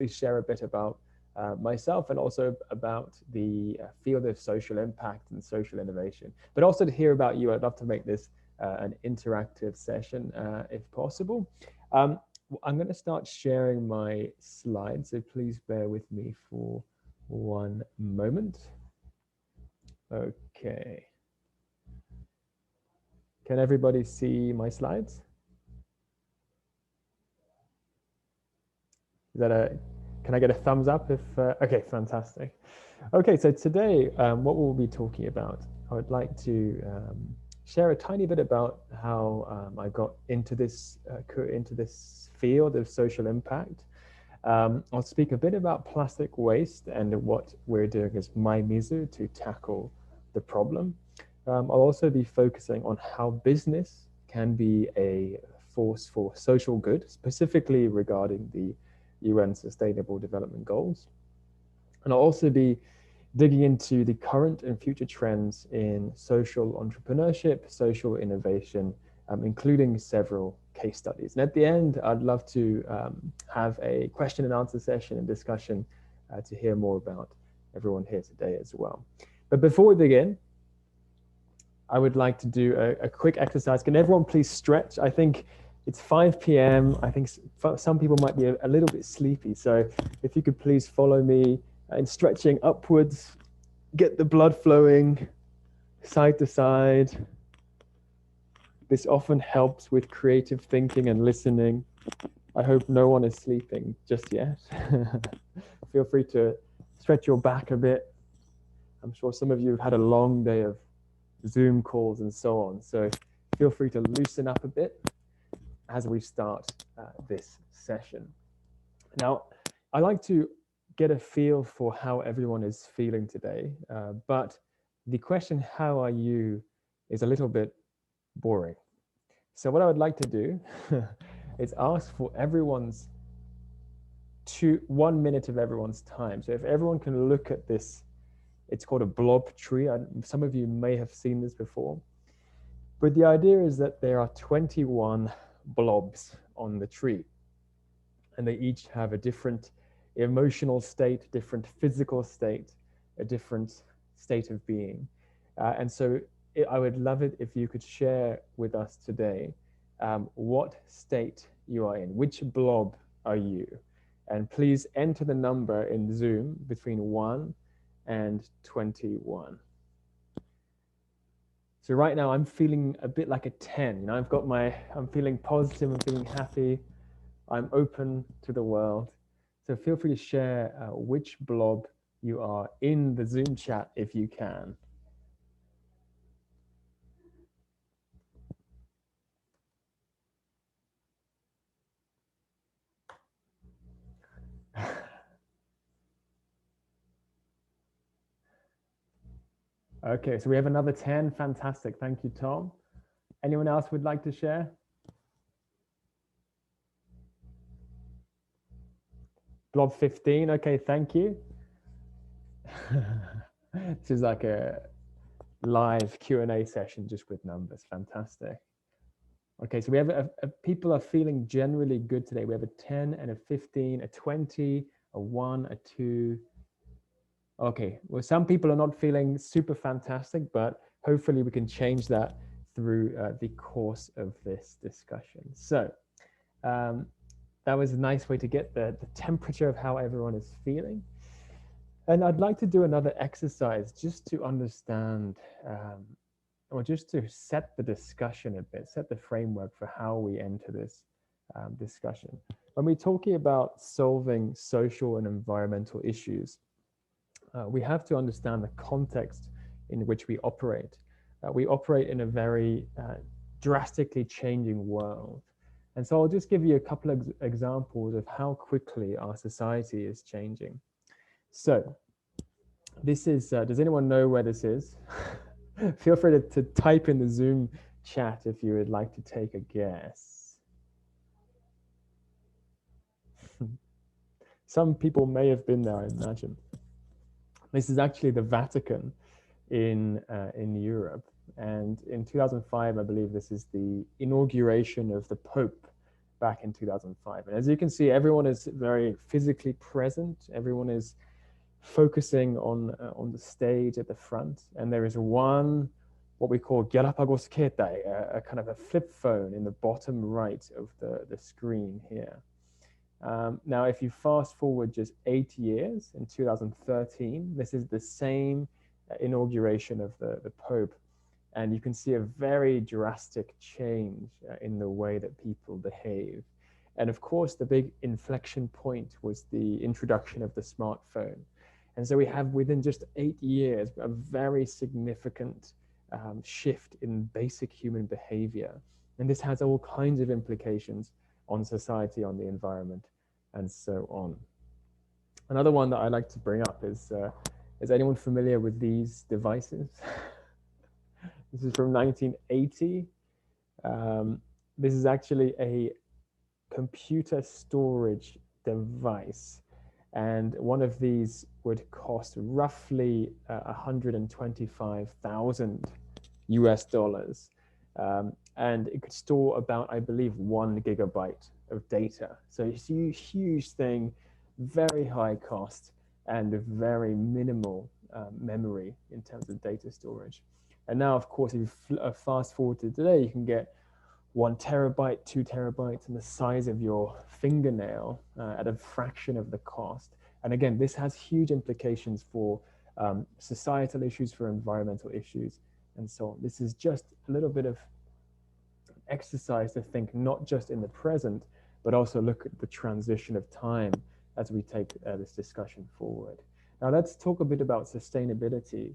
share a bit about myself and also about the field of social impact and social innovation, but also to hear about you. I'd love to make this an interactive session if possible. I'm going to start sharing my slides, so please bear with me for one moment. Okay. Can everybody see my slides? Is that can I get a thumbs up if, okay, fantastic. Okay, so today, what we'll be talking about, I would like to share a tiny bit about how I got into this field of social impact. I'll speak a bit about plastic waste and what we're doing as Maimizu to tackle the problem. I'll also be focusing on how business can be a force for social good, specifically regarding the UN Sustainable Development Goals. And I'll also be digging into the current and future trends in social entrepreneurship, social innovation, including several case studies. And at the end, I'd love to have a question and answer session and discussion to hear more about everyone here today as well. But before we begin, I would like to do a quick exercise. Can everyone please stretch? I think it's 5 p.m. I think some people might be a little bit sleepy. So if you could please follow me in stretching upwards, get the blood flowing side to side. This often helps with creative thinking and listening. I hope no one is sleeping just yet. Feel free to stretch your back a bit. I'm sure some of you have had a long day of Zoom calls and so on. So feel free to loosen up a bit as we start this session. Now, I like to get a feel for how everyone is feeling today, but the question, how are you, is a little bit boring. So what I would like to do is ask for everyone's 1 minute of everyone's time. So if everyone can look at this, it's called a blob tree. Some of you may have seen this before, but the idea is that there are 21 blobs on the tree, and they each have a different emotional state, different physical state, a different state of being. And so I would love it if you could share with us today what state you are in, which blob are you? And please enter the number in Zoom between 1 and 21. So right now I'm feeling a bit like a 10. You know, I'm feeling positive, I'm feeling happy, I'm open to the world. So feel free to share which blob you are in the Zoom chat if you can. Okay, so we have another 10. Fantastic. Thank you, Tom. Anyone else would like to share? Blob 15. Okay, thank you. This is like a live Q&A session just with numbers. Fantastic. Okay, so we have people are feeling generally good today. We have a 10 and a 15, a 20, a 1, a 2. Okay, well, some people are not feeling super fantastic, but hopefully we can change that through the course of this discussion. So that was a nice way to get the temperature of how everyone is feeling. And I'd like to do another exercise just to understand, or just to set the discussion a bit, set the framework for how we enter this discussion. When we're talking about solving social and environmental issues, we have to understand the context in which we operate. We operate in a very drastically changing world. And so I'll just give you a couple of examples of how quickly our society is changing. So this is, does anyone know where this is? Feel free to type in the Zoom chat if you would like to take a guess. Some people may have been there, I imagine. This is actually the Vatican in Europe. And in 2005, I believe this is the inauguration of the Pope back in 2005. And as you can see, everyone is very physically present. Everyone is focusing on the stage at the front. And there is one, what we call Galapagos Ketai, a kind of a flip phone in the bottom right of the screen here. Now, if you fast forward just 8 years, in 2013, this is the same inauguration of the Pope. And you can see a very drastic change in the way that people behave. And of course, the big inflection point was the introduction of the smartphone. And so we have, within just 8 years, a very significant shift in basic human behavior. And this has all kinds of implications on society, on the environment, and so on. Another one that I like to bring up is anyone familiar with these devices? This is from 1980. This is actually a computer storage device. And one of these would cost roughly 125,000 US dollars. And it could store about, I believe, 1 gigabyte of data. So it's a huge thing, very high cost, and a very minimal memory in terms of data storage. And now, of course, if you fast forward to today, you can get 1 terabyte, 2 terabytes, and the size of your fingernail at a fraction of the cost. And again, this has huge implications for societal issues, for environmental issues, and so on. This is just a little bit of exercise to think not just in the present, but also look at the transition of time as we take this discussion forward. Now, let's talk a bit about sustainability.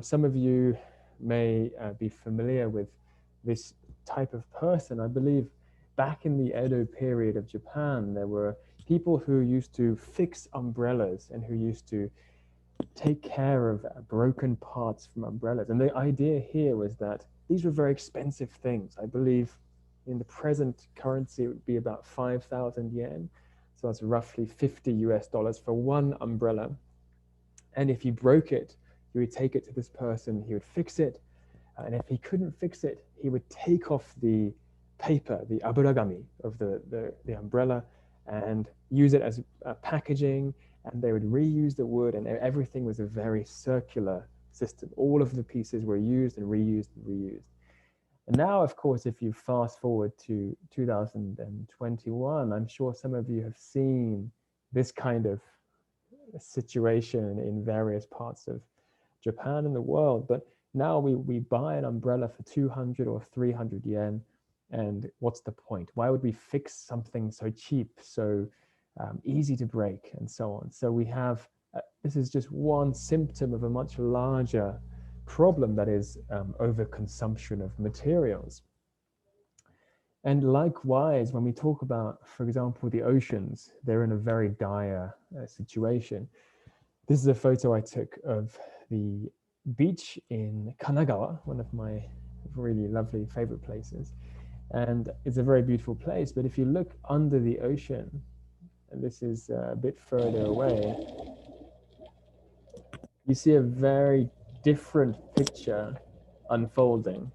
Some of you may be familiar with this type of person. I believe back in the Edo period of Japan, there were people who used to fix umbrellas and who used to take care of broken parts from umbrellas. And the idea here was that these were very expensive things. I believe in the present currency, it would be about 5,000 yen. So that's roughly 50 US dollars for one umbrella. And if you broke it, you would take it to this person, he would fix it. And if he couldn't fix it, he would take off the paper, the aburagami of the umbrella, and use it as packaging, and they would reuse the wood, and everything was a very circular system. All of the pieces were used and reused and reused. And now, of course, if you fast forward to 2021, I'm sure some of you have seen this kind of situation in various parts of Japan and the world. But now we buy an umbrella for 200 or 300 yen. And what's the point? Why would we fix something so cheap, so easy to break, and so on? So we have, this is just one symptom of a much larger problem, that is overconsumption of materials. And likewise, when we talk about, for example, the oceans, they're in a very dire situation. This is a photo I took of the beach in Kanagawa, one of my really lovely favorite places. And it's a very beautiful place, but if you look under the ocean, and this is a bit further away, you see a very different picture unfolding.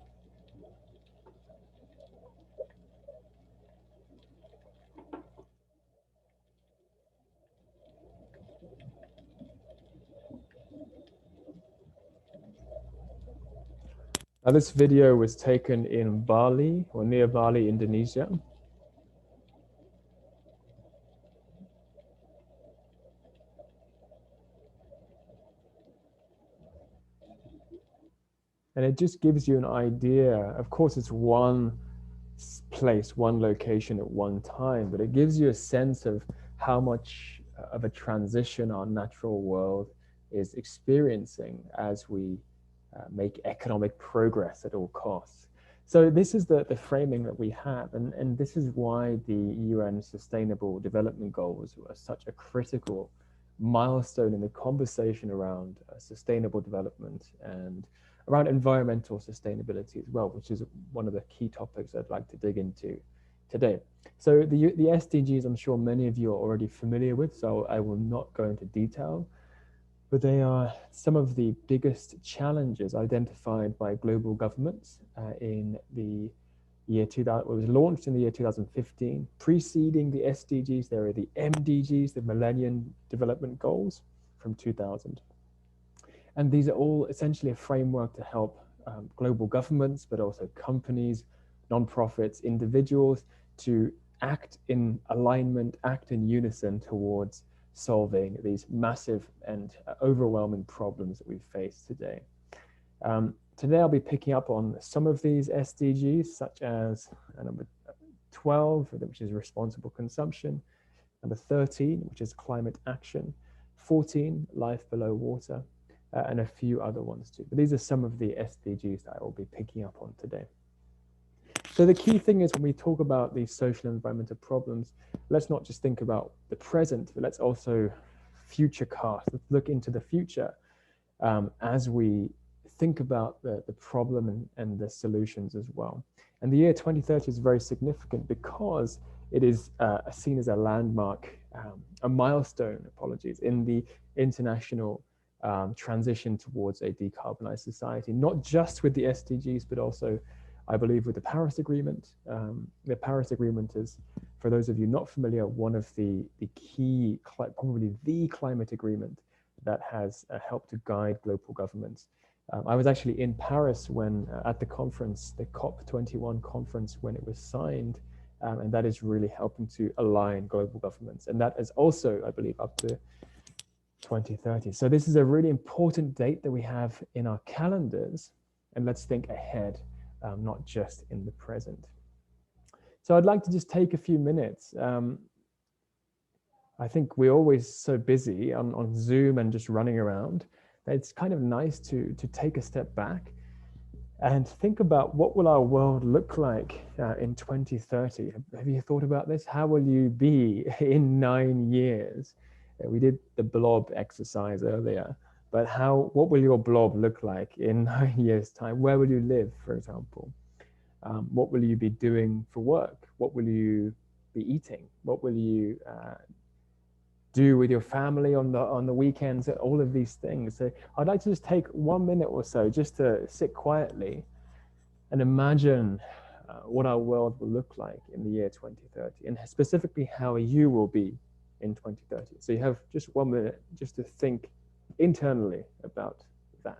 Now, this video was taken in Bali, or near Bali, Indonesia. And it just gives you an idea. Of course, it's one place, one location at one time, but it gives you a sense of how much of a transition our natural world is experiencing as we make economic progress at all costs. So this is the framing that we have, and this is why the UN Sustainable Development Goals are such a critical milestone in the conversation around sustainable development and around environmental sustainability as well, which is one of the key topics I'd like to dig into today. So the SDGs, I'm sure many of you are already familiar with, so I will not go into detail, but they are some of the biggest challenges identified by global governments in the year 2000. It was launched in the year 2015. Preceding the SDGs, there are the MDGs, the Millennium Development Goals from 2000. And these are all essentially a framework to help global governments, but also companies, nonprofits, individuals to act in alignment, act in unison towards solving these massive and overwhelming problems that we face today. Today I'll be picking up on some of these SDGs, such as number 12, which is responsible consumption, number 13, which is climate action, 14, life below water, and a few other ones too. But these are some of the SDGs that I will be picking up on today. So the key thing is when we talk about these social and environmental problems, let's not just think about the present, but let's also future cast. Let's look into the future as we think about the problem and the solutions as well. And the year 2030 is very significant because it is seen as a landmark, a milestone, in the international transition towards a decarbonized society, not just with the SDGs, but also, I believe, with the Paris Agreement. The Paris Agreement is, for those of you not familiar, one of the key, probably the climate agreement that has helped to guide global governments. I was actually in Paris when at the conference, the COP21 conference, when it was signed, and that is really helping to align global governments. And that is also, I believe, up to 2030. So this is a really important date that we have in our calendars, and let's think ahead, not just in the present. So I'd like to just take a few minutes. I think we're always so busy on Zoom and just running around. It's kind of nice to take a step back and think about what will our world look like in 2030. Have you thought about this? How will you be in 9 years? We did the blob exercise earlier, but what will your blob look like in 9 years' time? Where will you live, for example? What will you be doing for work? What will you be eating? What will you do with your family on the weekends? All of these things. So I'd like to just take 1 minute or so just to sit quietly and imagine what our world will look like in the year 2030, and specifically how you will be in 2030. So you have just 1 minute just to think internally about that.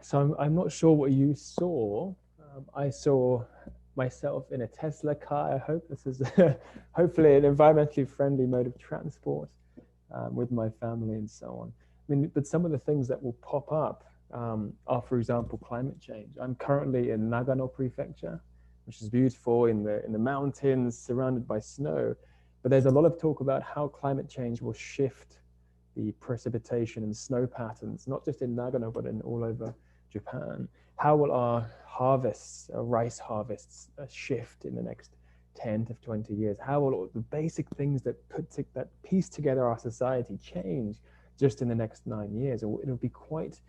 So I'm not sure what you saw. I saw myself in a Tesla car. I hope this is hopefully an environmentally friendly mode of transport with my family and so on. I mean, but some of the things that will pop up are, for example, climate change. I'm currently in Nagano Prefecture, which is beautiful in the mountains, surrounded by snow. But there's a lot of talk about how climate change will shift the precipitation and snow patterns, not just in Nagano, but in all over Japan. How will our harvests, rice harvests, shift in the next 10 to 20 years? How will all the basic things that piece together our society change just in the next 9 years? It'll be quite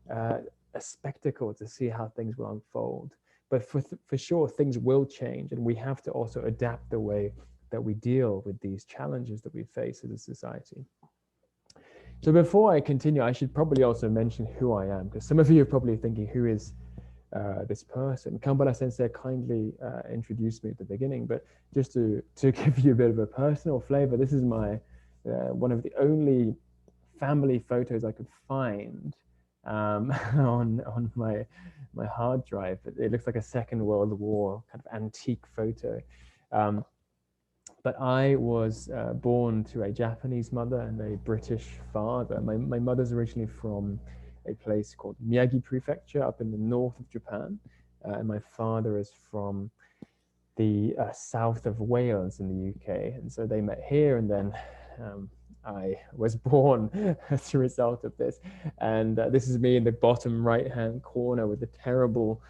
a spectacle to see how things will unfold. But for sure, things will change, and we have to also adapt the way that we deal with these challenges that we face as a society. So before I continue, I should probably also mention who I am, because some of you are probably thinking, who is this person? Kambara Sensei kindly introduced me at the beginning, but just to give you a bit of a personal flavor, this is my one of the only family photos I could find on my hard drive. It looks like a Second World War kind of antique photo. But I was born to a Japanese mother and a British father. My mother's originally from a place called Miyagi Prefecture up in the north of Japan. And my father is from the south of Wales in the UK. And so they met here, and then I was born as a result of this. And this is me in the bottom right-hand corner with the terrible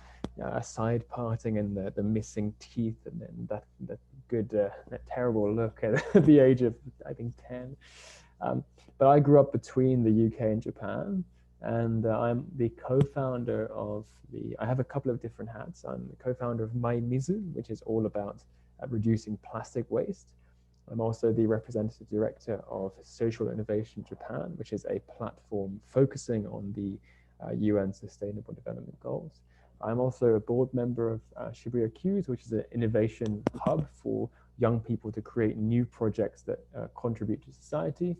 side parting and the missing teeth, and then that good, that terrible look at the age of, I think, 10. But I grew up between the UK and Japan, and I'm the co-founder of I have a couple of different hats. I'm the co-founder of Maimizu, which is all about reducing plastic waste. I'm also the representative director of Social Innovation Japan, which is a platform focusing on the UN Sustainable Development Goals. I'm also a board member of Shibuya Q's, which is an innovation hub for young people to create new projects that contribute to society,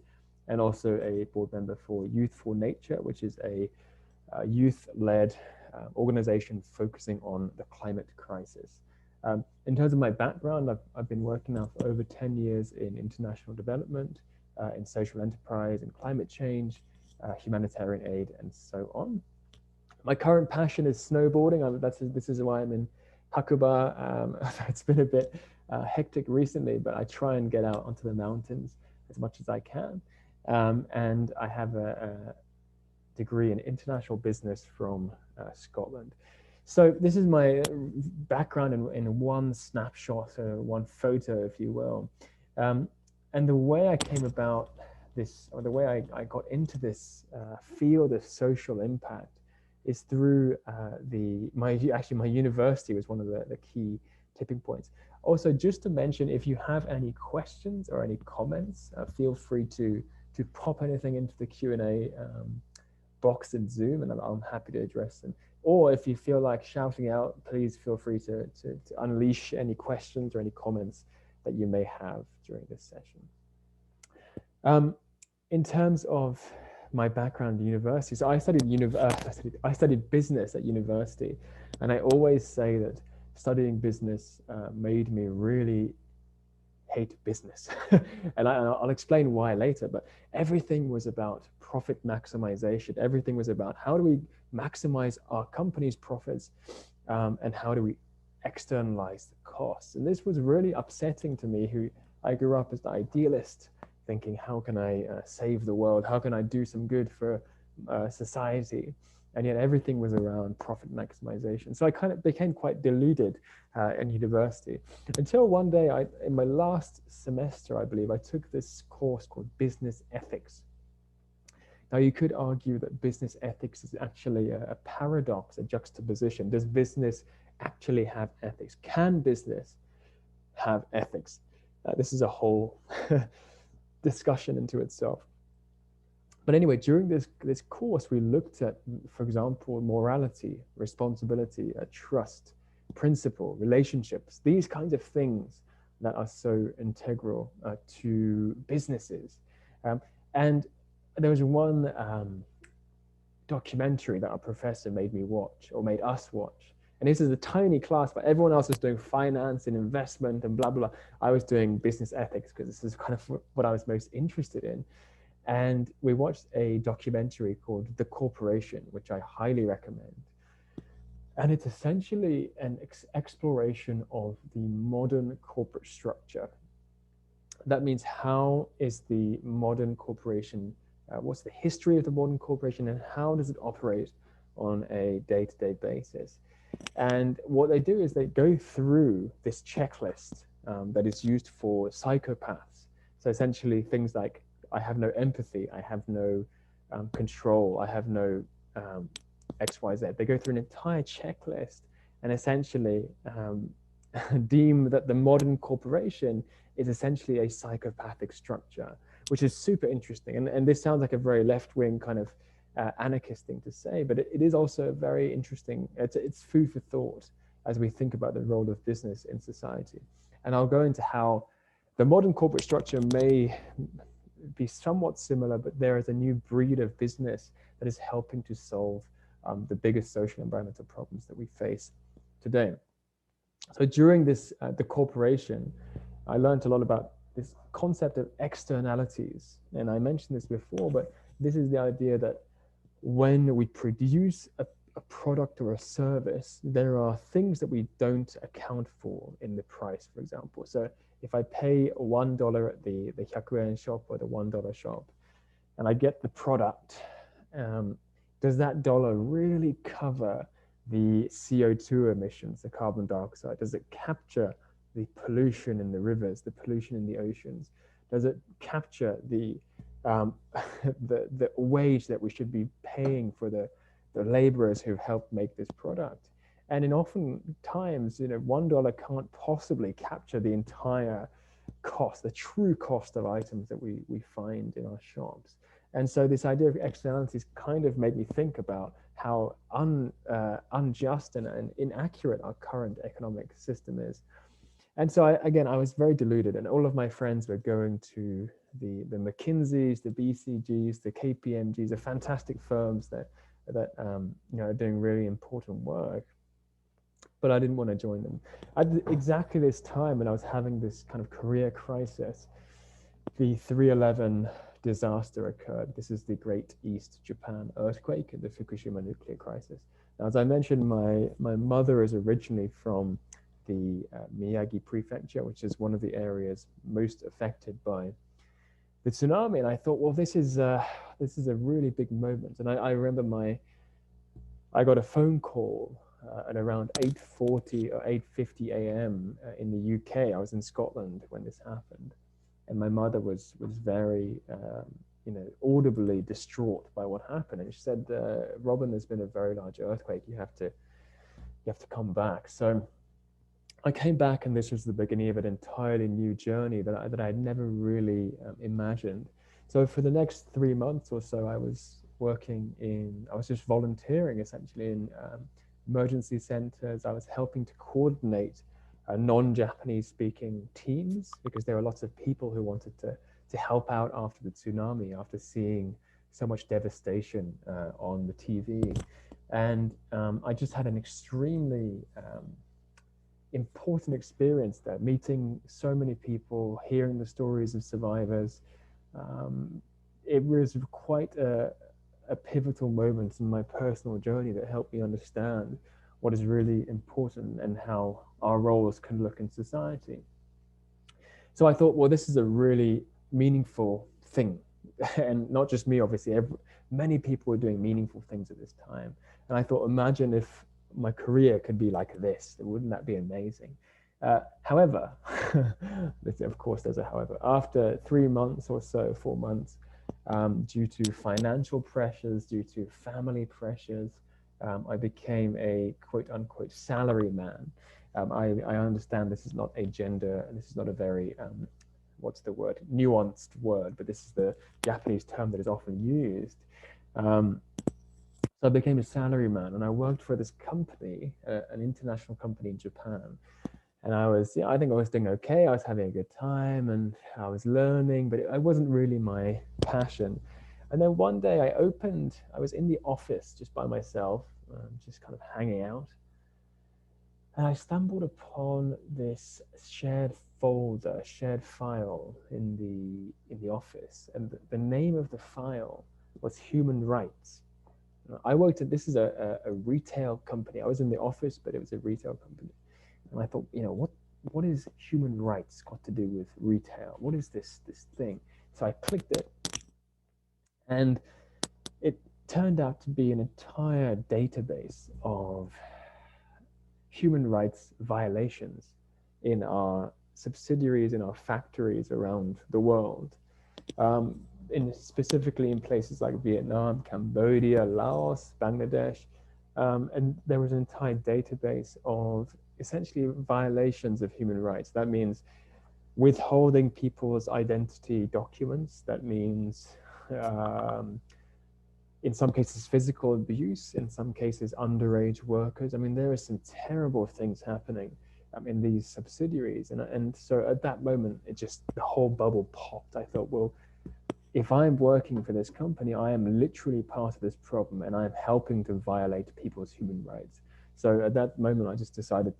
and also a board member for Youth for Nature, which is a youth-led organization focusing on the climate crisis. In terms of my background, I've been working now for over 10 years in international development, in social enterprise and climate change, humanitarian aid, and so on. My current passion is snowboarding. This is why I'm in Hakuba. It's been a bit hectic recently, but I try and get out onto the mountains as much as I can. And I have a degree in international business from Scotland. So this is my background in one snapshot, one photo, if you will. And the way I came about this, or the way I got into this field of social impact, is through my university was one of the key tipping points. Also, just to mention, if you have any questions or any comments, feel free to pop anything into the Q&A box in Zoom, and I'm happy to address them. Or if you feel like shouting out, please feel free to unleash any questions or any comments that you may have during this session. In terms of my background at university, so I studied business at university, and I always say that studying business made me really hate business. And I'll explain why later, but everything was about profit maximization. Everything was about how do we maximize our company's profits, and how do we externalize the costs. And this was really upsetting to me, who I grew up as the idealist, thinking, how can I save the world? How can I do some good for society? And yet everything was around profit maximization. So I kind of became quite deluded in university, until one day, in my last semester, I believe, I took this course called business ethics. Now, you could argue that business ethics is actually a paradox, a juxtaposition. Does business actually have ethics? Can business have ethics? This is a whole discussion into itself. But anyway, during this course, we looked at, for example, morality, responsibility, trust, principle, relationships, these kinds of things that are so integral to businesses. And there was one documentary that our professor made me watch, or made us watch. And this is a tiny class, but everyone else was doing finance and investment and blah, blah, blah. I was doing business ethics because this is kind of what I was most interested in. And we watched a documentary called The Corporation, which I highly recommend. And it's essentially an exploration of the modern corporate structure. That means, how is the modern corporation, what's the history of the modern corporation, and how does it operate on a day-to-day basis? And what they do is they go through this checklist that is used for psychopaths. So essentially things like, I have no empathy, I have no control, I have no XYZ. They go through an entire checklist and essentially deem that the modern corporation is essentially a psychopathic structure, which is super interesting. And this sounds like a very left-wing kind of anarchist thing to say, but it is also very interesting. It's food for thought as we think about the role of business in society. And I'll go into how the modern corporate structure may be somewhat similar, but there is a new breed of business that is helping to solve the biggest social and environmental problems that we face today. So during this, the corporation, I learned a lot about this concept of externalities. And I mentioned this before, but this is the idea that when we produce a product or a service, there are things that we don't account for in the price, for example. So if I pay $1 at the 100 yen shop or the $1 shop, and I get the product, does that dollar really cover the CO2 emissions, the carbon dioxide? Does it capture the pollution in the rivers, the pollution in the oceans? Does it capture the wage that we should be paying for the laborers who helped make this product? And in often times, $1 can't possibly capture the entire cost, the true cost of items that we find in our shops. And so this idea of externalities kind of made me think about how unjust and inaccurate our current economic system is. And so I was very deluded, and all of my friends were going to the McKinseys, the BCGs, the KPMGs, the fantastic firms that are doing really important work. But I didn't want to join them. At exactly this time when I was having this kind of career crisis, the 3/11 disaster occurred. This is the Great East Japan earthquake and the Fukushima nuclear crisis. Now, as I mentioned, my mother is originally from the Miyagi prefecture, which is one of the areas most affected by the tsunami. And I thought, well, this is a really big moment. And I remember I got a phone call at around 8:40 or 8:50 a.m. In the UK. I was in Scotland when this happened. And my mother was very, audibly distraught by what happened. And she said, Robin, there's been a very large earthquake. You have to come back. So I came back, and this was the beginning of an entirely new journey that I had never really imagined. So for the next 3 months or so, I was just volunteering essentially in emergency centers. I was helping to coordinate non-Japanese speaking teams, because there were lots of people who wanted to help out after the tsunami, after seeing so much devastation on the TV. And I just had an extremely important experience there, meeting so many people, hearing the stories of survivors. It was quite a pivotal moment in my personal journey that helped me understand what is really important and how our roles can look in society. So I thought, well, this is a really meaningful thing. And not just me, obviously, many people were doing meaningful things at this time. And I thought, imagine if my career could be like this. Wouldn't that be amazing? However, of course, there's a however. After 3 months or so, 4 months, due to financial pressures, due to family pressures, I became a quote unquote salary man. I understand this is not a gender, and this is not a very, nuanced word, but this is the Japanese term that is often used. So I became a salary man, and I worked for this company, an international company in Japan. And I think I was doing okay. I was having a good time, and I was learning, but it wasn't really my passion. And then one day I was in the office just by myself, just kind of hanging out. And I stumbled upon this shared folder, shared file in the office. And the name of the file was Human Rights. I worked at, this is a retail company. I was in the office, but it was a retail company. And I thought, what is human rights got to do with retail? What is this thing? So I clicked it, and it turned out to be an entire database of human rights violations in our subsidiaries, in our factories around the world. Specifically in places like Vietnam, Cambodia, Laos, Bangladesh. And there was an entire database of essentially violations of human rights. That means withholding people's identity documents. That means, in some cases, physical abuse, in some cases, underage workers. I mean, there are some terrible things happening in these subsidiaries. And so at that moment, the whole bubble popped. I thought, well, if I'm working for this company, I am literally part of this problem, and I'm helping to violate people's human rights. So at that moment, I just decided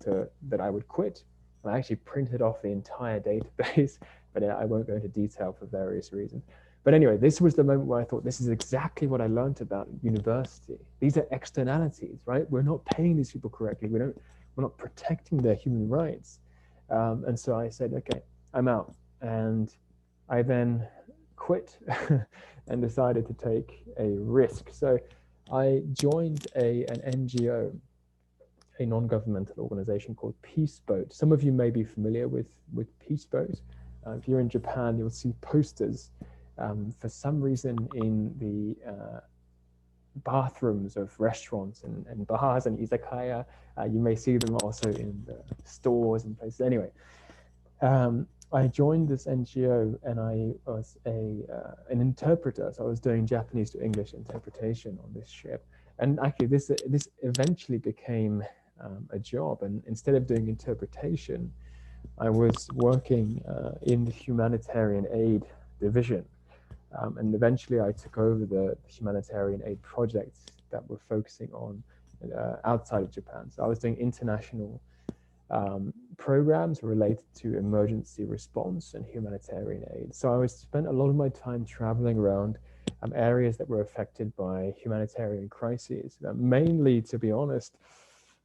that I would quit. I actually printed off the entire database, but I won't go into detail for various reasons. But anyway, this was the moment where I thought, this is exactly what I learned about university. These are externalities, right? We're not paying these people correctly. We're not protecting their human rights. And so I said, okay, I'm out. And I then quit and decided to take a risk. So I joined an NGO, a non-governmental organization called Peace Boat. Some of you may be familiar with Peace Boat. If you're in Japan, you'll see posters for some reason in the bathrooms of restaurants and bars and izakaya. You may see them also in the stores and places. Anyway, I joined this NGO and I was an interpreter. So I was doing Japanese to English interpretation on this ship. And actually this eventually became a job. And instead of doing interpretation, I was working in the humanitarian aid division. And eventually I took over the humanitarian aid projects that were focusing on outside of Japan. So I was doing international programs related to emergency response and humanitarian aid. So I spent a lot of my time traveling around areas that were affected by humanitarian crises, mainly, to be honest,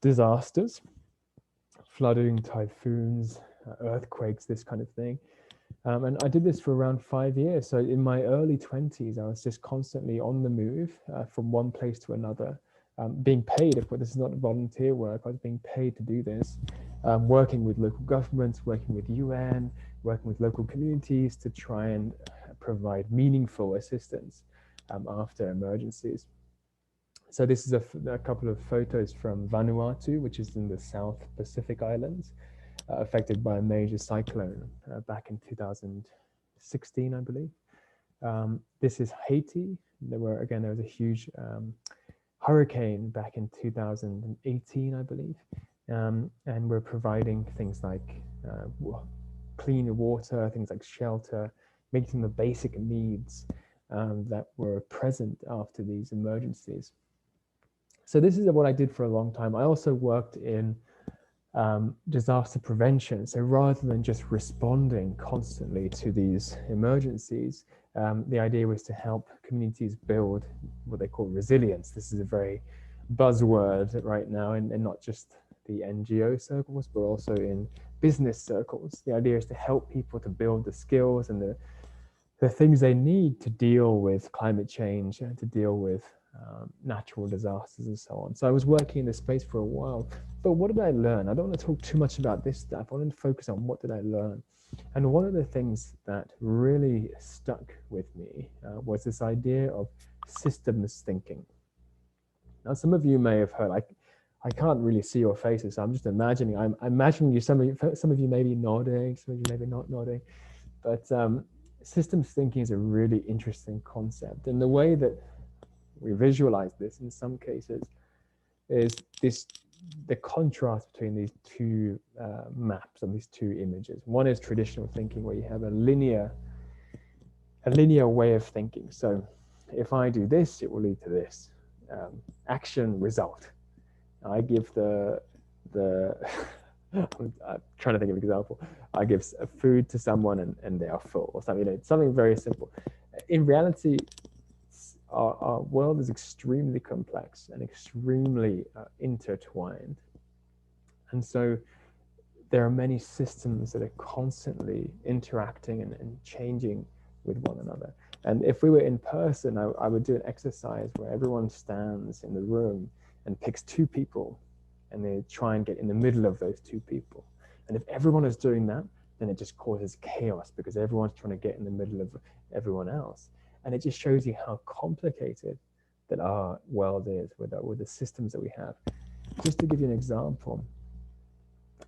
disasters, flooding, typhoons, earthquakes, this kind of thing. And I did this for around 5 years. So in my early 20s, I was just constantly on the move from one place to another, being paid. Of course, this is not volunteer work. I was being paid to do this, working with local governments, working with UN, working with local communities to try and provide meaningful assistance after emergencies. So this is a couple of photos from Vanuatu, which is in the South Pacific Islands, affected by a major cyclone back in 2016, I believe. This is Haiti. There was a huge hurricane back in 2018, I believe. And we're providing things like clean water, things like shelter, making the basic needs that were present after these emergencies. So this is what I did for a long time. I also worked in disaster prevention. So rather than just responding constantly to these emergencies, the idea was to help communities build what they call resilience. This is a very buzzword right now, and not just the NGO circles, but also in business circles. The idea is to help people to build the skills and the things they need to deal with climate change and to deal with natural disasters and so on. So I was working in this space for a while, but what did I learn? I don't want to talk too much about this stuff. I want to focus on what did I learn. And one of the things that really stuck with me was this idea of systems thinking. Now, some of you may have heard, I can't really see your faces, so I'm just imagining. I'm imagining you. Some of you may be nodding, some of you may be not nodding, but systems thinking is a really interesting concept. And the way that we visualize this in some cases is the contrast between these two maps and these two images. One is traditional thinking, where you have a linear way of thinking. So if I do this, it will lead to this. Action, result. I give the I'm trying to think of an example. I give food to someone and they are full, or something, something very simple. In reality, our world is extremely complex and extremely intertwined. And so there are many systems that are constantly interacting and changing with one another. And if we were in person, I would do an exercise where everyone stands in the room and picks two people, and they try and get in the middle of those two people. And if everyone is doing that, then it just causes chaos because everyone's trying to get in the middle of everyone else. And it just shows you how complicated that our world is with the systems that we have. Just to give you an example,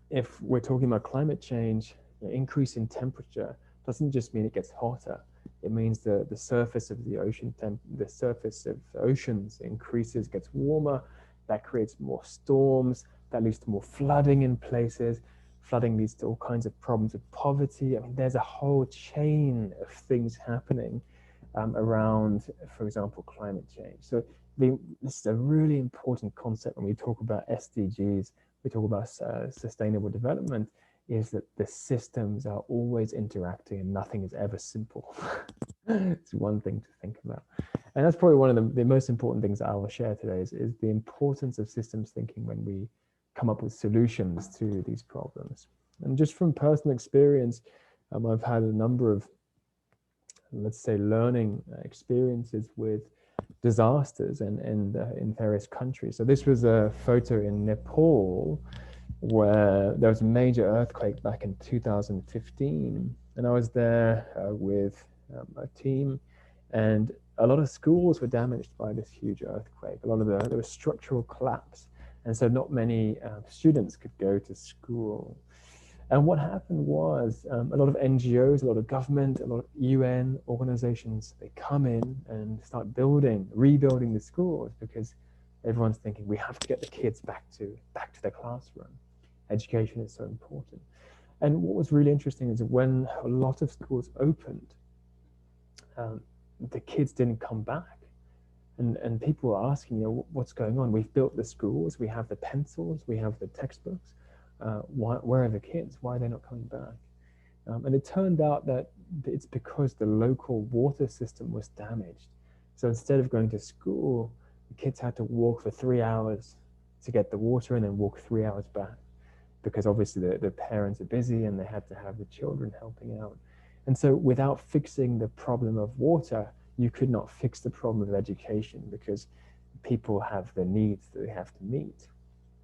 if we're talking about climate change, increase in temperature doesn't just mean it gets hotter. It means the surface of the ocean, the surface of oceans increases, gets warmer. That creates more storms. That leads to more flooding in places. Flooding leads to all kinds of problems with poverty. I mean, there's a whole chain of things happening around, for example, climate change. So this is a really important concept when we talk about SDGs. We talk about sustainable development, is that the systems are always interacting and nothing is ever simple. It's one thing to think about. And that's probably one of the most important things that I will share today is the importance of systems thinking when we come up with solutions to these problems. And just from personal experience, I've had a number of, let's say, learning experiences with disasters and in various countries. So this was a photo in Nepal where there was a major earthquake back in 2015, and I was there with a team, and a lot of schools were damaged by this huge earthquake. There was structural collapse, and so not many students could go to school. And what happened was a lot of NGOs, a lot of government, a lot of UN organizations, they come in and start rebuilding the schools, because everyone's thinking we have to get the kids back to the classroom. Education is so important. And what was really interesting is that when a lot of schools opened, the kids didn't come back. And people were asking, what's going on? We've built the schools, we have the pencils, we have the textbooks. Where are the kids? Why are they not coming back? And it turned out that it's because the local water system was damaged. So instead of going to school, the kids had to walk for 3 hours to get the water and then walk 3 hours back, because obviously the parents are busy and they had to have the children helping out. And so without fixing the problem of water, you could not fix the problem of education, because people have the needs that they have to meet.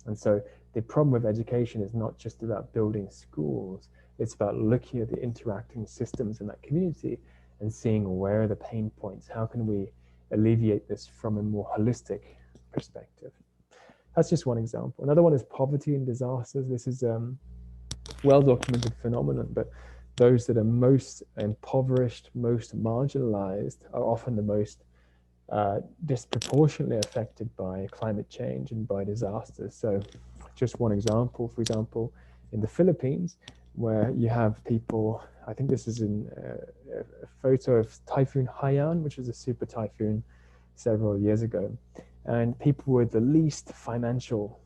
And so the problem with education is not just about building schools, it's about looking at the interacting systems in that community and seeing where are the pain points, how can we alleviate this from a more holistic perspective. That's just one example. Another one is poverty and disasters. This is a well-documented phenomenon, but those that are most impoverished, most marginalized are often the most disproportionately affected by climate change and by disasters. So just one example, for example, in the Philippines, where you have people, I think this is in a photo of Typhoon Haiyan, which was a super typhoon several years ago. And people with the least financial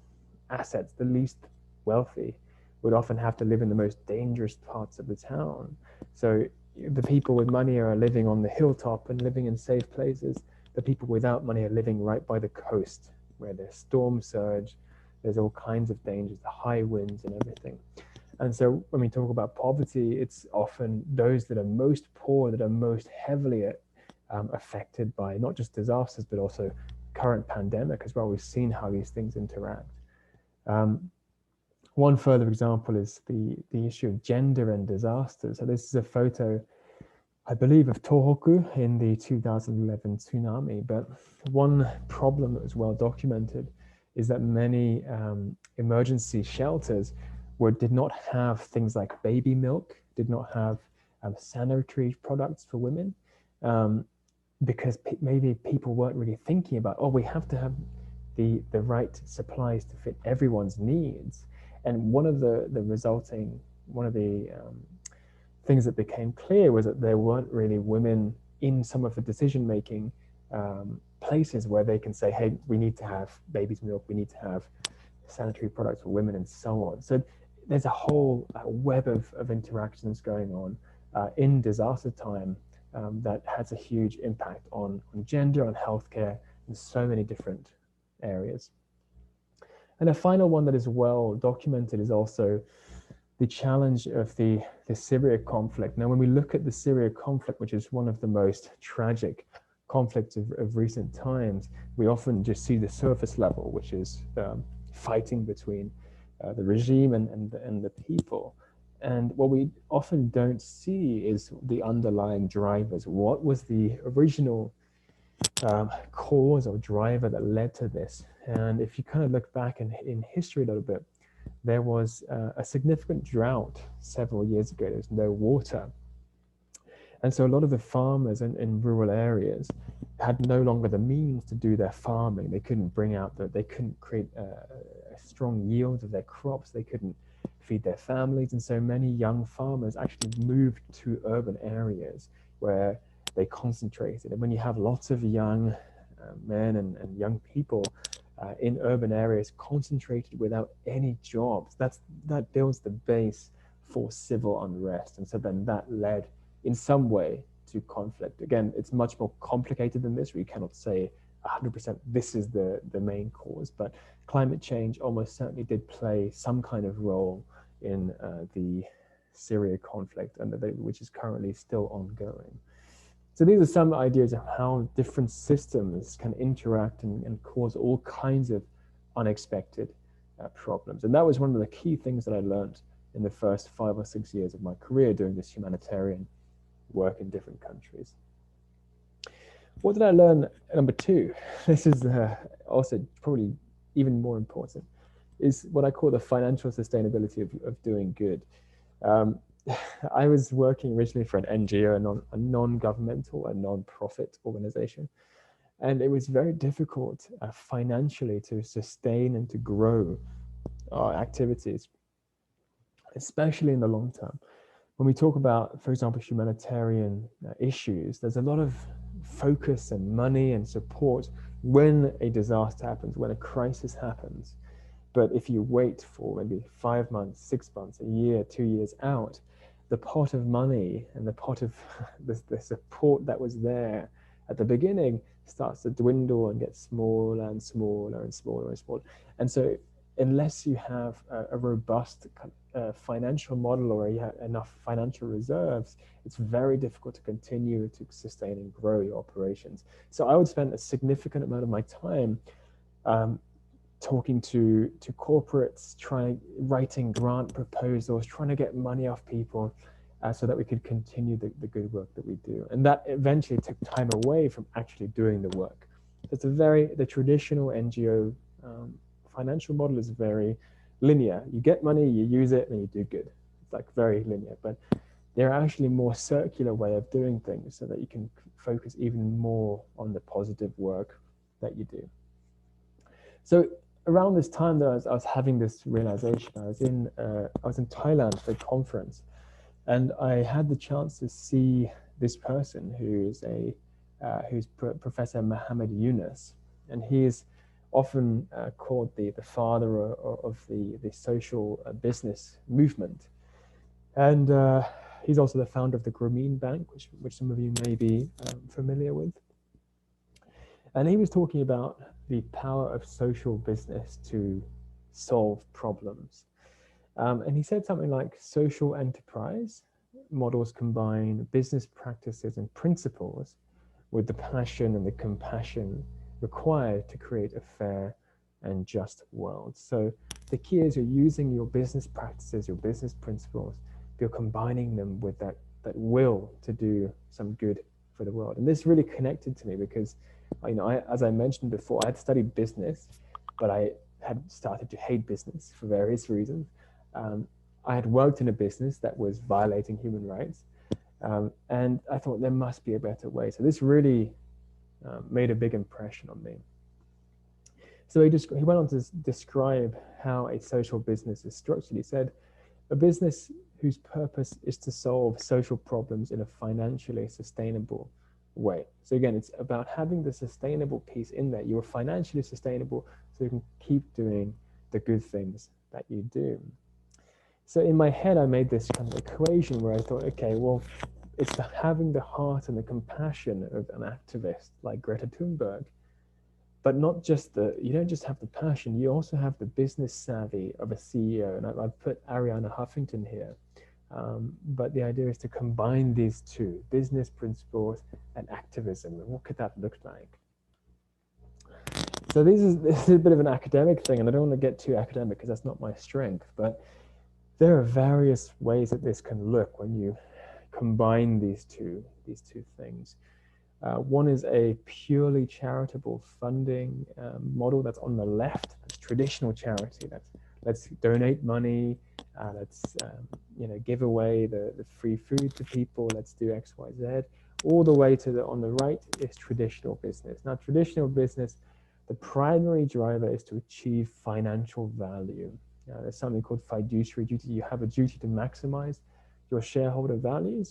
assets, the least wealthy, would often have to live in the most dangerous parts of the town. So the people with money are living on the hilltop and living in safe places. The people without money are living right by the coast, where there's storm surge, there's all kinds of dangers, the high winds and everything. And so when we talk about poverty, it's often those that are most poor that are most heavily affected by not just disasters, but also current pandemic as well. We've seen how these things interact. One further example is the issue of gender and disasters. So this is a photo, I believe, of Tohoku in the 2011 tsunami. But one problem that was well documented is that many emergency shelters did not have things like baby milk, did not have sanitary products for women, because maybe people weren't really thinking about, we have to have the right supplies to fit everyone's needs. And one of the things that became clear was that there weren't really women in some of the decision-making places where they can say, hey, we need to have baby's milk, we need to have sanitary products for women, and so on. So there's a whole web of interactions going on in disaster time that has a huge impact on gender, on healthcare, in so many different areas. And a final one that is well documented is also the challenge of the Syria conflict. Now, when we look at the Syria conflict, which is one of the most tragic conflicts of recent times, we often just see the surface level, which is fighting between the regime and the people. And what we often don't see is the underlying drivers. What was the original cause or driver that led to this? And if you kind of look back in history a little bit, there was a significant drought several years ago. There was no water. And so a lot of the farmers in rural areas had no longer the means to do their farming. They couldn't they couldn't create a strong yield of their crops. They couldn't feed their families. And so many young farmers actually moved to urban areas where they concentrated. And when you have lots of young men and young people in urban areas concentrated without any jobs, that builds the base for civil unrest. And so then that led in some way to conflict. Again, it's much more complicated than this, where you cannot say 100% this is the main cause, but climate change almost certainly did play some kind of role in the Syria conflict, and which is currently still ongoing. So these are some ideas of how different systems can interact and cause all kinds of unexpected problems. And that was one of the key things that I learned in the first 5 or 6 years of my career doing this humanitarian work in different countries. What did I learn? Number 2, this is also probably even more important, is what I call the financial sustainability of doing good. I was working originally for an NGO, a non-governmental, a non-profit organization, and it was very difficult financially to sustain and to grow our activities, especially in the long term. When we talk about, for example, humanitarian issues, there's a lot of focus and money and support when a disaster happens, when a crisis happens. But if you wait for maybe 5 months, 6 months, a year, 2 years out, the pot of money and the pot of the support that was there at the beginning starts to dwindle and get smaller and smaller and smaller and smaller. And so unless you have a robust financial model, or you have enough financial reserves, it's very difficult to continue to sustain and grow your operations. So I would spend a significant amount of my time talking to corporates, writing grant proposals, trying to get money off people so that we could continue the good work that we do. And that eventually took time away from actually doing the work. It's the traditional NGO financial model is very linear. You get money, you use it, and you do good. It's like very linear, but there are actually more circular way of doing things so that you can focus even more on the positive work that you do. So around this time that I was having this realization, I was in Thailand for a conference, and I had the chance to see this person who's Professor Muhammad Yunus, and he is often called the father of the social business movement. And he's also the founder of the Grameen Bank, which some of you may be familiar with. And he was talking about the power of social business to solve problems. And he said something like, social enterprise models combine business practices and principles with the passion and the compassion required to create a fair and just world. So the key is you're using your business practices, your business principles, you're combining them with that will to do some good for the world. And this really connected to me because, as I mentioned before, I had studied business, but I had started to hate business for various reasons. I had worked in a business that was violating human rights, and I thought there must be a better way. So this really made a big impression on me. So he went on to describe how a social business is structured. He said, a business whose purpose is to solve social problems in a financially sustainable way. So again, it's about having the sustainable piece in there. You're financially sustainable so you can keep doing the good things that you do. So in my head, I made this kind of equation where I thought, okay, well, it's having the heart and the compassion of an activist like Greta Thunberg, but not just you don't just have the passion, you also have the business savvy of a CEO. And I've put Arianna Huffington here. But the idea is to combine these two, business principles and activism. And what could that look like? So this is a bit of an academic thing, and I don't want to get too academic because that's not my strength, but there are various ways that this can look when you combine these two things. One is a purely charitable funding model that's on the left. That's traditional charity. Let's donate money. Let's give away the free food to people. Let's do X, Y, Z. All the way to on the right is traditional business. Now, traditional business, the primary driver is to achieve financial value. There's something called fiduciary duty. You have a duty to maximize your shareholder value,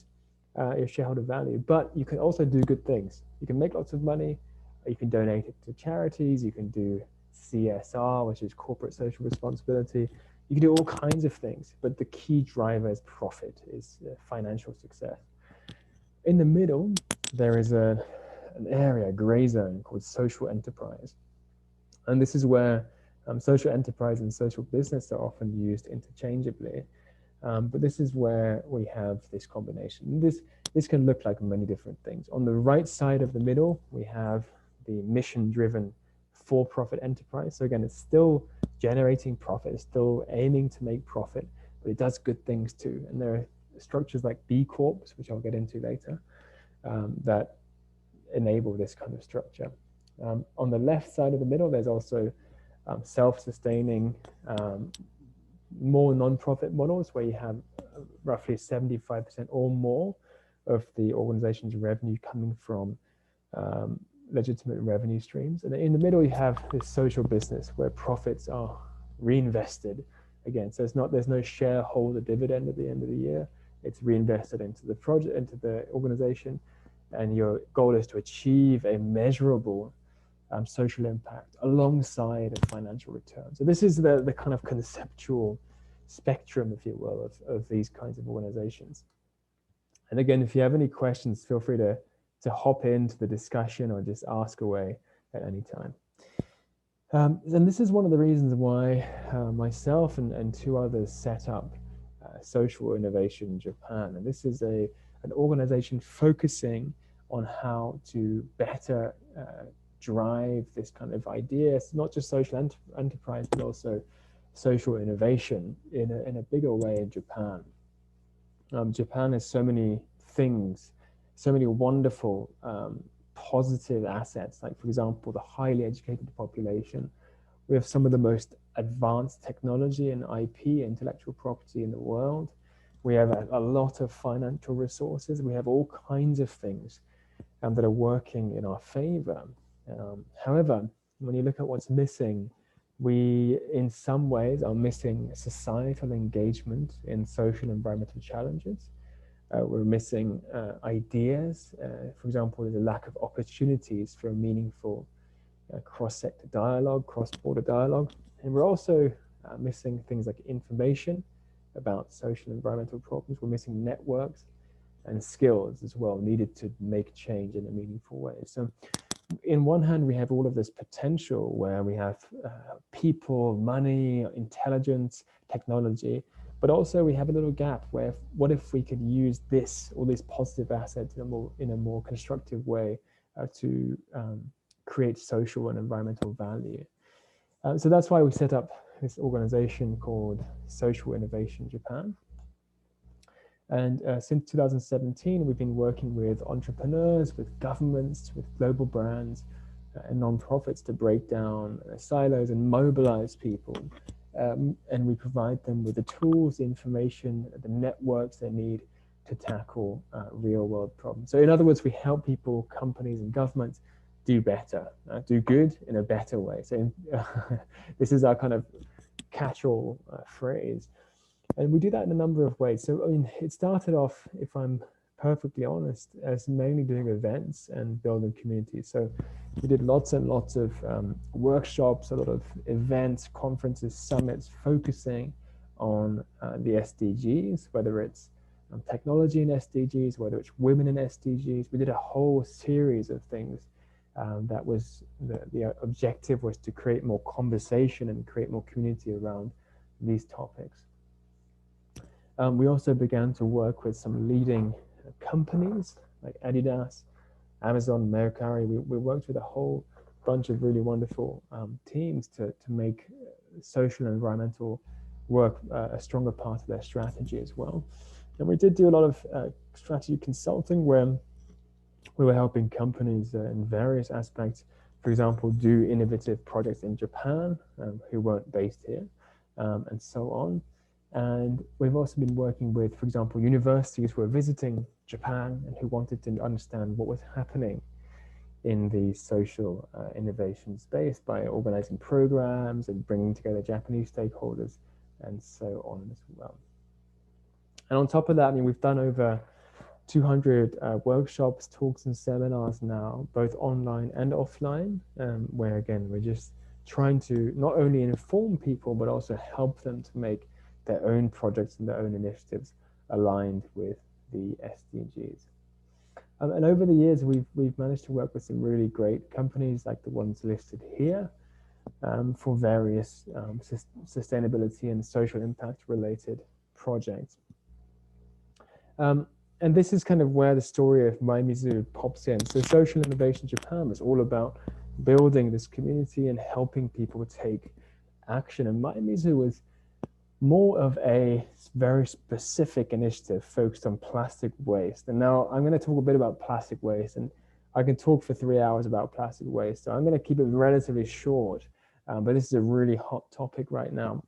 but you can also do good things. You can make lots of money, you can donate it to charities, you can do CSR, which is corporate social responsibility, You can do all kinds of things, but the key driver is profit, is financial success. In the middle, there is an area, a gray zone called social enterprise. And this is where social enterprise and social business are often used interchangeably. But this is where we have this combination. This can look like many different things. On the right side of the middle, we have the mission-driven for-profit enterprise. So again, it's still generating profit, it's still aiming to make profit, but it does good things too. And there are structures like B Corps, which I'll get into later, that enable this kind of structure. On the left side of the middle, there's also self-sustaining, more non-profit models where you have roughly 75% or more of the organization's revenue coming from legitimate revenue streams. And in the middle, you have this social business where profits are reinvested again. So there's no shareholder dividend at the end of the year. It's reinvested into the project, into the organization. And your goal is to achieve a measurable social impact alongside a financial return. So this is the kind of conceptual spectrum, if you will, of these kinds of organizations. And again, if you have any questions, feel free to hop into the discussion or just ask away at any time. And this is one of the reasons why myself and two others set up Social Innovation Japan. And this is an organization focusing on how to better drive this kind of idea. It's not just social enterprise, but also social innovation in a bigger way in Japan. Japan has so many things, so many wonderful positive assets, like for example, the highly educated population. We have some of the most advanced technology and IP, intellectual property in the world. We have a lot of financial resources. We have all kinds of things that are working in our favor. However, when you look at what's missing, we in some ways are missing societal engagement in social and environmental challenges. We're missing ideas. For example, there's a lack of opportunities for a meaningful cross-sector dialogue, cross-border dialogue. And we're also missing things like information about social and environmental problems. We're missing networks and skills as well needed to make change in a meaningful way. So in one hand, we have all of this potential where we have people, money, intelligence, technology, but also we have a little gap where what if we could use all these positive assets in a more constructive way to create social and environmental value. So that's why we set up this organization called Social Innovation Japan. And since 2017, we've been working with entrepreneurs, with governments, with global brands and nonprofits to break down silos and mobilize people. And we provide them with the tools, the information, the networks they need to tackle real world problems. So in other words, we help people, companies and governments do better, do good in a better way. So this is our kind of catch-all phrase. And we do that in a number of ways. So, I mean, it started off, if I'm perfectly honest, as mainly doing events and building communities. So we did lots and lots of workshops, a lot of events, conferences, summits, focusing on the SDGs, whether it's technology in SDGs, whether it's women in SDGs. We did a whole series of things that was, the objective was to create more conversation and create more community around these topics. We also began to work with some leading companies like Adidas, Amazon, Mercari. We worked with a whole bunch of really wonderful teams to make social and environmental work a stronger part of their strategy as well. And we did do a lot of strategy consulting where we were helping companies in various aspects, for example, do innovative projects in Japan who weren't based here, and so on. And we've also been working with, for example, universities who were visiting Japan and who wanted to understand what was happening in the social innovation space by organizing programs and bringing together Japanese stakeholders and so on as well. And on top of that, I mean, we've done over 200 workshops, talks and seminars now, both online and offline, where again, we're just trying to not only inform people, but also help them to make their own projects and their own initiatives aligned with the SDGs. And over the years, we've managed to work with some really great companies like the ones listed here for various sustainability and social impact related projects. And this is kind of where the story of Maimizu pops in. So Social Innovation Japan was all about building this community and helping people take action. And Maimizu was more of a very specific initiative focused on plastic waste. And now I'm going to talk a bit about plastic waste, and I can talk for 3 hours about plastic waste. So I'm going to keep it relatively short, but this is a really hot topic right now.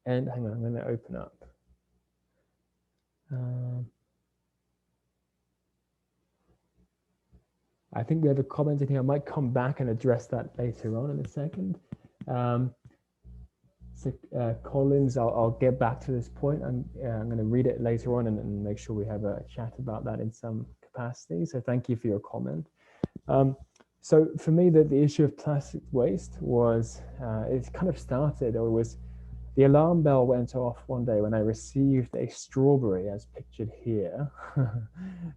And hang on, I'm going to open up. I think we have a comment in here. I might come back and address that later on in a second. So Collins, I'll get back to this point. I'm going to read it later on and make sure we have a chat about that in some capacity. So thank you for your comment. So for me, the issue of plastic waste was, it kind of started, or was, the alarm bell went off one day when I received a strawberry as pictured here.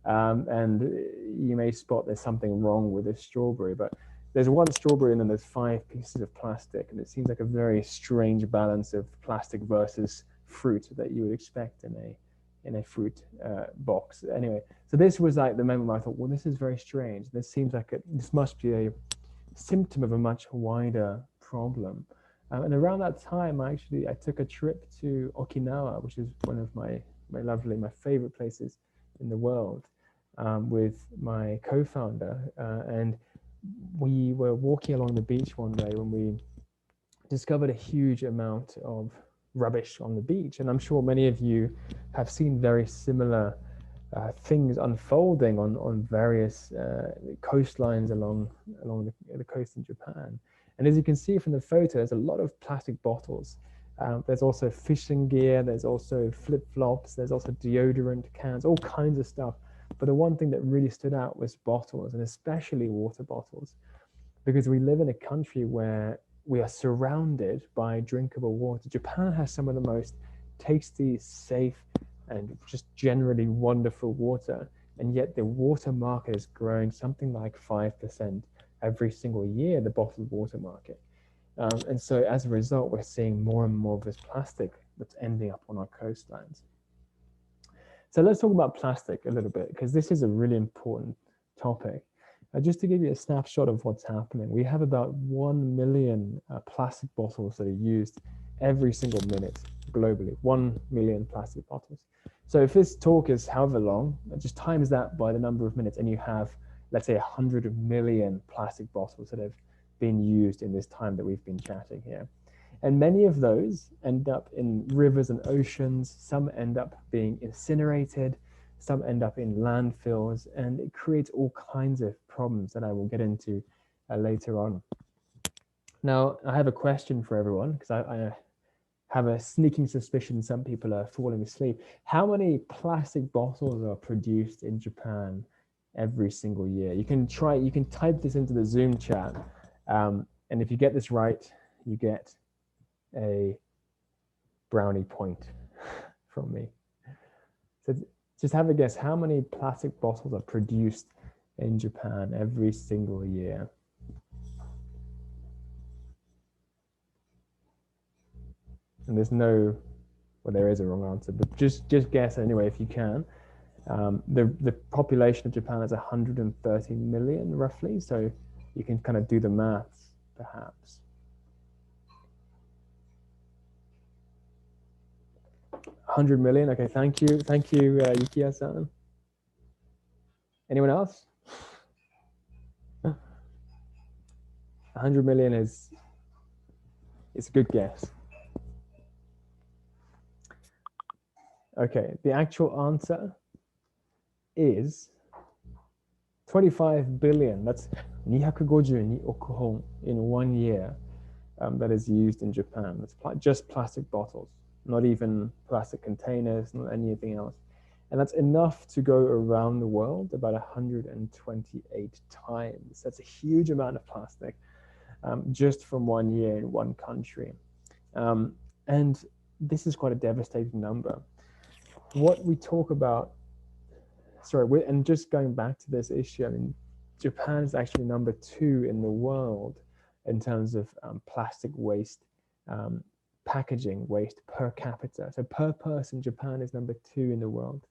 And you may spot there's something wrong with this strawberry, but there's one strawberry and then there's 5 pieces of plastic, and it seems like a very strange balance of plastic versus fruit that you would expect in a fruit box. Anyway, so this was like the moment where I thought, well, this is very strange. This seems like this must be a symptom of a much wider problem. And around that time, I took a trip to Okinawa, which is one of my favorite places in the world, with my co-founder, and we were walking along the beach one day when we discovered a huge amount of rubbish on the beach. And I'm sure many of you have seen very similar things unfolding on various coastlines along the coast in Japan. And as you can see from the photo, there's a lot of plastic bottles. There's also fishing gear, there's also flip-flops, there's also deodorant cans, all kinds of stuff. But the one thing that really stood out was bottles, and especially water bottles, because we live in a country where we are surrounded by drinkable water. Japan has some of the most tasty, safe, and just generally wonderful water, and yet the water market is growing something like 5% every single year, the bottled water market. And so as a result, we're seeing more and more of this plastic that's ending up on our coastlines. So let's talk about plastic a little bit, because this is a really important topic. Just to give you a snapshot of what's happening, we have about 1 million plastic bottles that are used every single minute globally, 1 million plastic bottles. So if this talk is however long, just times that by the number of minutes, and you have, let's say, 100 million plastic bottles that have been used in this time that we've been chatting here. And many of those end up in rivers and oceans. Some end up being incinerated. Some end up in landfills. And it creates all kinds of problems that I will get into later on. Now, I have a question for everyone, because I have a sneaking suspicion some people are falling asleep. How many plastic bottles are produced in Japan every single year? You can type this into the Zoom chat. And if you get this right, you get a brownie point from me. So just have a guess, how many plastic bottles are produced in Japan every single year? And there's no, well, there is a wrong answer, but just guess anyway if you can. The population of Japan is 130 million roughly, so you can kind of do the maths perhaps. 100 million, okay, thank you, Yukiya-san. Anyone else? 100 million is a good guess. Okay, the actual answer is 25 billion. That's 252 oku hon in 1 year that is used in Japan. That's just plastic bottles, not even plastic containers, not anything else. And that's enough to go around the world about 128 times. That's a huge amount of plastic. just from 1 year in one country. And this is quite a devastating number. What we talk about, and just going back to this issue, I mean, Japan is actually number 2 in the world in terms of plastic waste, packaging waste per capita. So per person, Japan is number 2 in the world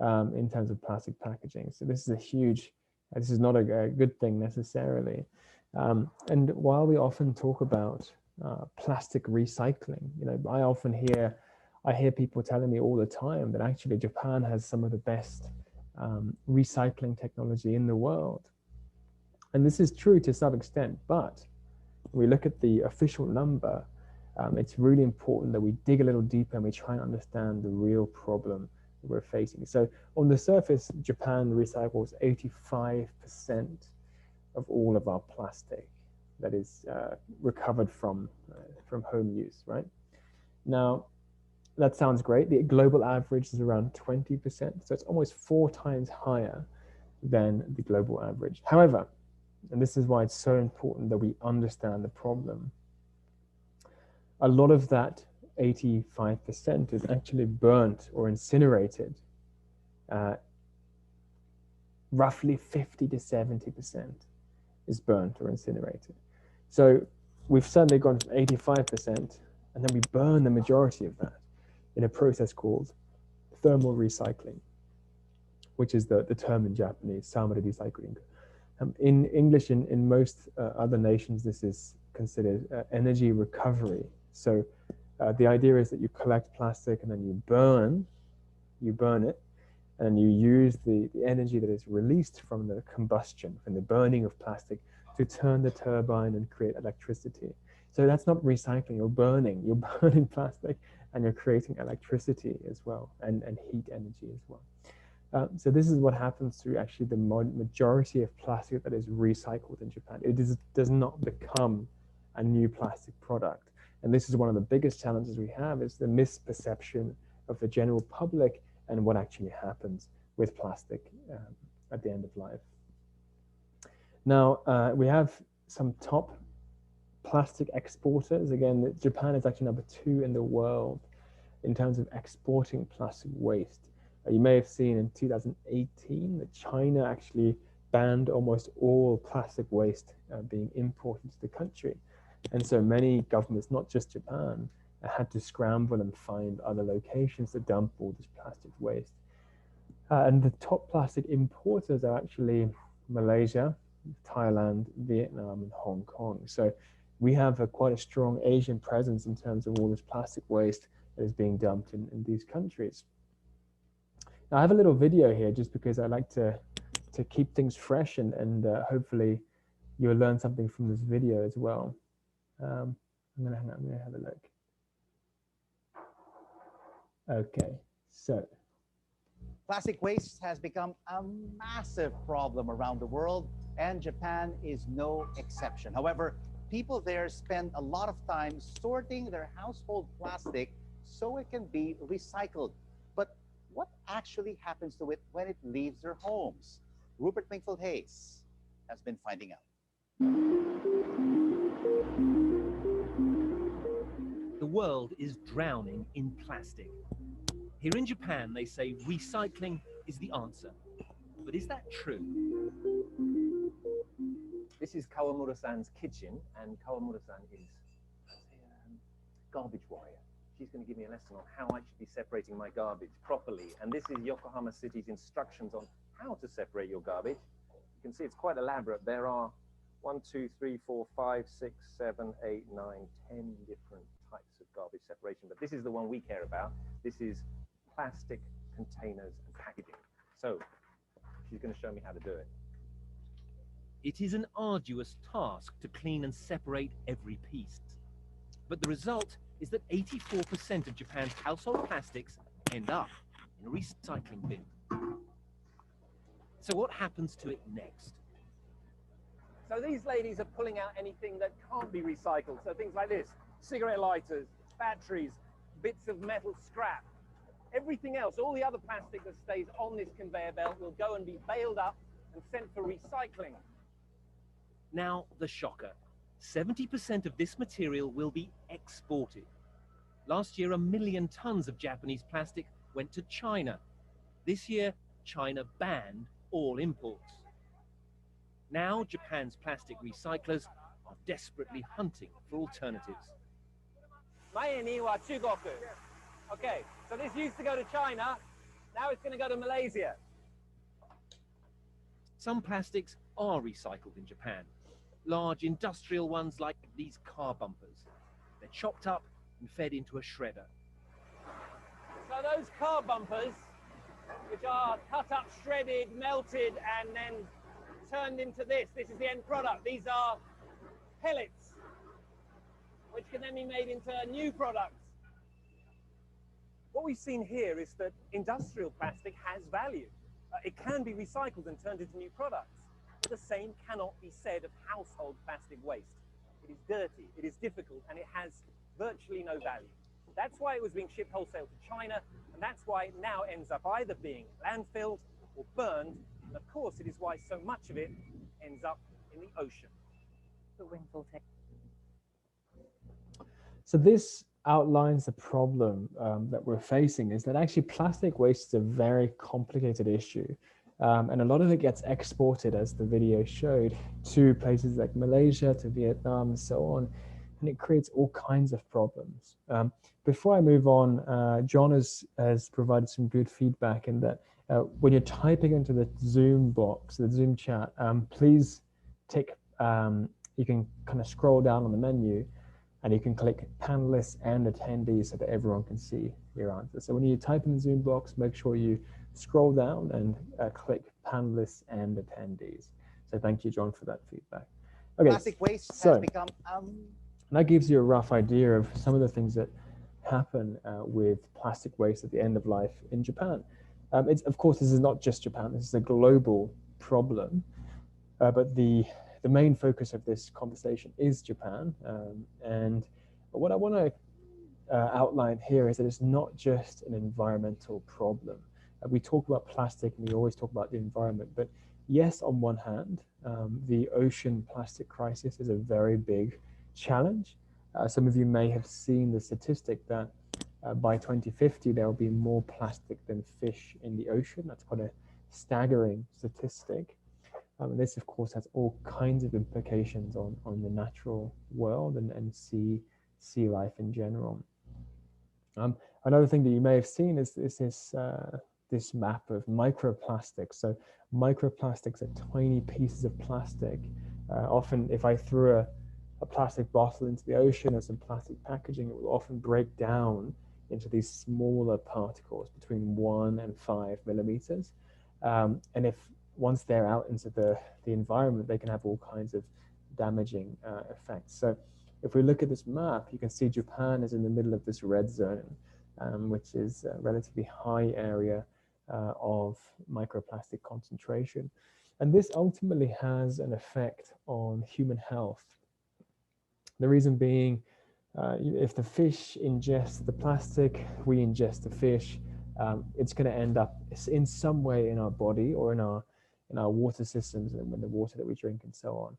in terms of plastic packaging. So this is a huge, this is not a good thing necessarily. And while we often talk about plastic recycling, you know, I hear people telling me all the time that actually Japan has some of the best recycling technology in the world. And this is true to some extent, but when we look at the official number, it's really important that we dig a little deeper and we try and understand the real problem that we're facing. So on the surface, Japan recycles 85% of all of our plastic that is recovered from home use, right? Now, that sounds great. The global average is around 20%, so it's almost 4 times higher than the global average. However, and this is why it's so important that we understand the problem, a lot of that 85% is actually burnt or incinerated. Roughly 50 to 70% is burnt or incinerated. So we've certainly gone from 85%, and then we burn the majority of that in a process called thermal recycling, which is the term in Japanese, samare recycling. In English, in most other nations, this is considered energy recovery. So the idea is that you collect plastic and then you burn it, and you use the energy that is released from the combustion, from the burning of plastic, to turn the turbine and create electricity. So that's not recycling, you're burning plastic, and you're creating electricity as well, and heat energy as well. So this is what happens to actually the majority of plastic that is recycled in Japan. It does not become a new plastic product. And this is one of the biggest challenges we have, is the misperception of the general public and what actually happens with plastic at the end of life. Now, we have some top plastic exporters. Again, Japan is actually number 2 in the world in terms of exporting plastic waste. You may have seen in 2018 that China actually banned almost all plastic waste being imported to the country. And so many governments, not just Japan, had to scramble and find other locations to dump all this plastic waste. And the top plastic importers are actually Malaysia, Thailand, Vietnam, and Hong Kong. So we have quite a strong Asian presence in terms of all this plastic waste that is being dumped in these countries. Now, I have a little video here just because I like to keep things fresh, and hopefully you'll learn something from this video as well. I'm gonna have a look. Okay, so. Plastic waste has become a massive problem around the world, and Japan is no exception. However, people there spend a lot of time sorting their household plastic so it can be recycled. But what actually happens to it when it leaves their homes? Rupert Wingfield Hayes has been finding out. The world is drowning in plastic. Here in Japan, they say recycling is the answer. But is that true? This is Kawamura-san's kitchen, and Kawamura-san is a garbage warrior. She's going to give me a lesson on how I should be separating my garbage properly. And this is Yokohama City's instructions on how to separate your garbage. You can see it's quite elaborate. There are 1, 2, 3, 4, 5, 6, 7, 8, 9, 10 different types of garbage separation. But this is the one we care about. This is plastic containers and packaging. So she's going to show me how to do it. It is an arduous task to clean and separate every piece. But the result is that 84% of Japan's household plastics end up in a recycling bin. So what happens to it next? So these ladies are pulling out anything that can't be recycled. So things like this: cigarette lighters, batteries, bits of metal scrap. Everything else, all the other plastic that stays on this conveyor belt, will go and be baled up and sent for recycling. Now, the shocker. 70% of this material will be exported. Last year, 1 million tons of Japanese plastic went to China. This year, China banned all imports. Now, Japan's plastic recyclers are desperately hunting for alternatives. Okay, so this used to go to China, now it's going to go to Malaysia. Some plastics are recycled in Japan. Large industrial ones like these car bumpers. They're chopped up and fed into a shredder. So those car bumpers, which are cut up, shredded, melted, and then turned into this is the end product. These are pellets, which can then be made into new products. What we've seen here is that industrial plastic has value. It can be recycled and turned into new products. But the same cannot be said of household plastic waste. It is dirty, it is difficult, and it has virtually no value. That's why it was being shipped wholesale to China, and that's why it now ends up either being landfilled or burned, and of course it is why so much of it ends up in the ocean. So this outlines the problem that we're facing, is that actually plastic waste is a very complicated issue. And a lot of it gets exported, as the video showed, to places like Malaysia, to Vietnam, and so on. And it creates all kinds of problems. Before I move on, John has provided some good feedback in that when you're typing into the Zoom box, the Zoom chat, please you can kind of scroll down on the menu, and you can click panelists and attendees so that everyone can see your answer. So when you type in the Zoom box, make sure you scroll down and click panelists and attendees. So thank you, John, for that feedback. Okay, plastic waste has become that gives you a rough idea of some of the things that happen with plastic waste at the end of life in Japan. Of course, this is not just Japan, this is a global problem, but the main focus of this conversation is Japan. And what I want to outline here is that it's not just an environmental problem. We talk about plastic and we always talk about the environment, but yes, on one hand, the ocean plastic crisis is a very big challenge. Some of you may have seen the statistic that by 2050, there will be more plastic than fish in the ocean. That's quite a staggering statistic. And this, of course, has all kinds of implications on the natural world and sea life in general. Another thing that you may have seen is this map of microplastics. So microplastics are tiny pieces of plastic. Often, if I threw a plastic bottle into the ocean or some plastic packaging, it will often break down into these smaller particles between 1 and 5 millimeters. And once they're out into the environment, they can have all kinds of damaging effects. So if we look at this map, you can see Japan is in the middle of this red zone, which is a relatively high area of microplastic concentration. And this ultimately has an effect on human health. The reason being, if the fish ingests the plastic, we ingest the fish, it's going to end up in some way in our body or in our water systems and in the water that we drink and so on.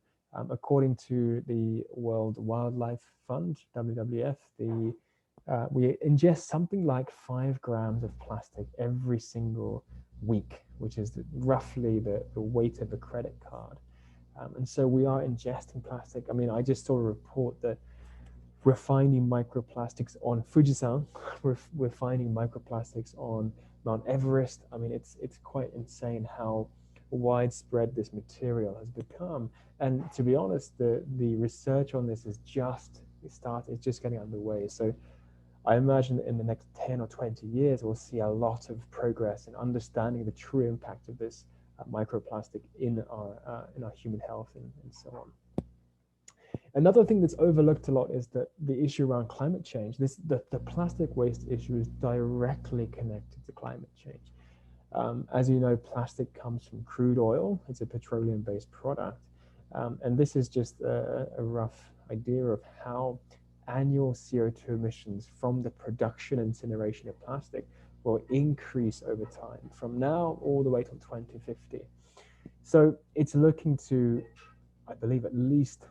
According to the World Wildlife Fund, WWF, we ingest something like 5 grams of plastic every single week, which is roughly the weight of a credit card. And so we are ingesting plastic. I mean, I just saw a report that we're finding microplastics on Fujisan. We're finding microplastics on Mount Everest. I mean, it's quite insane how widespread this material has become. And to be honest, the research on this is just getting underway. So I imagine that in the next 10 or 20 years, we'll see a lot of progress in understanding the true impact of this microplastic in our human health and so on. Another thing that's overlooked a lot is that the issue around climate change. The plastic waste issue is directly connected to climate change. As you know, plastic comes from crude oil. It's a petroleum-based product. And this is just a rough idea of how annual CO2 emissions from the production and incineration of plastic will increase over time, from now all the way till 2050. So it's looking to, I believe, at least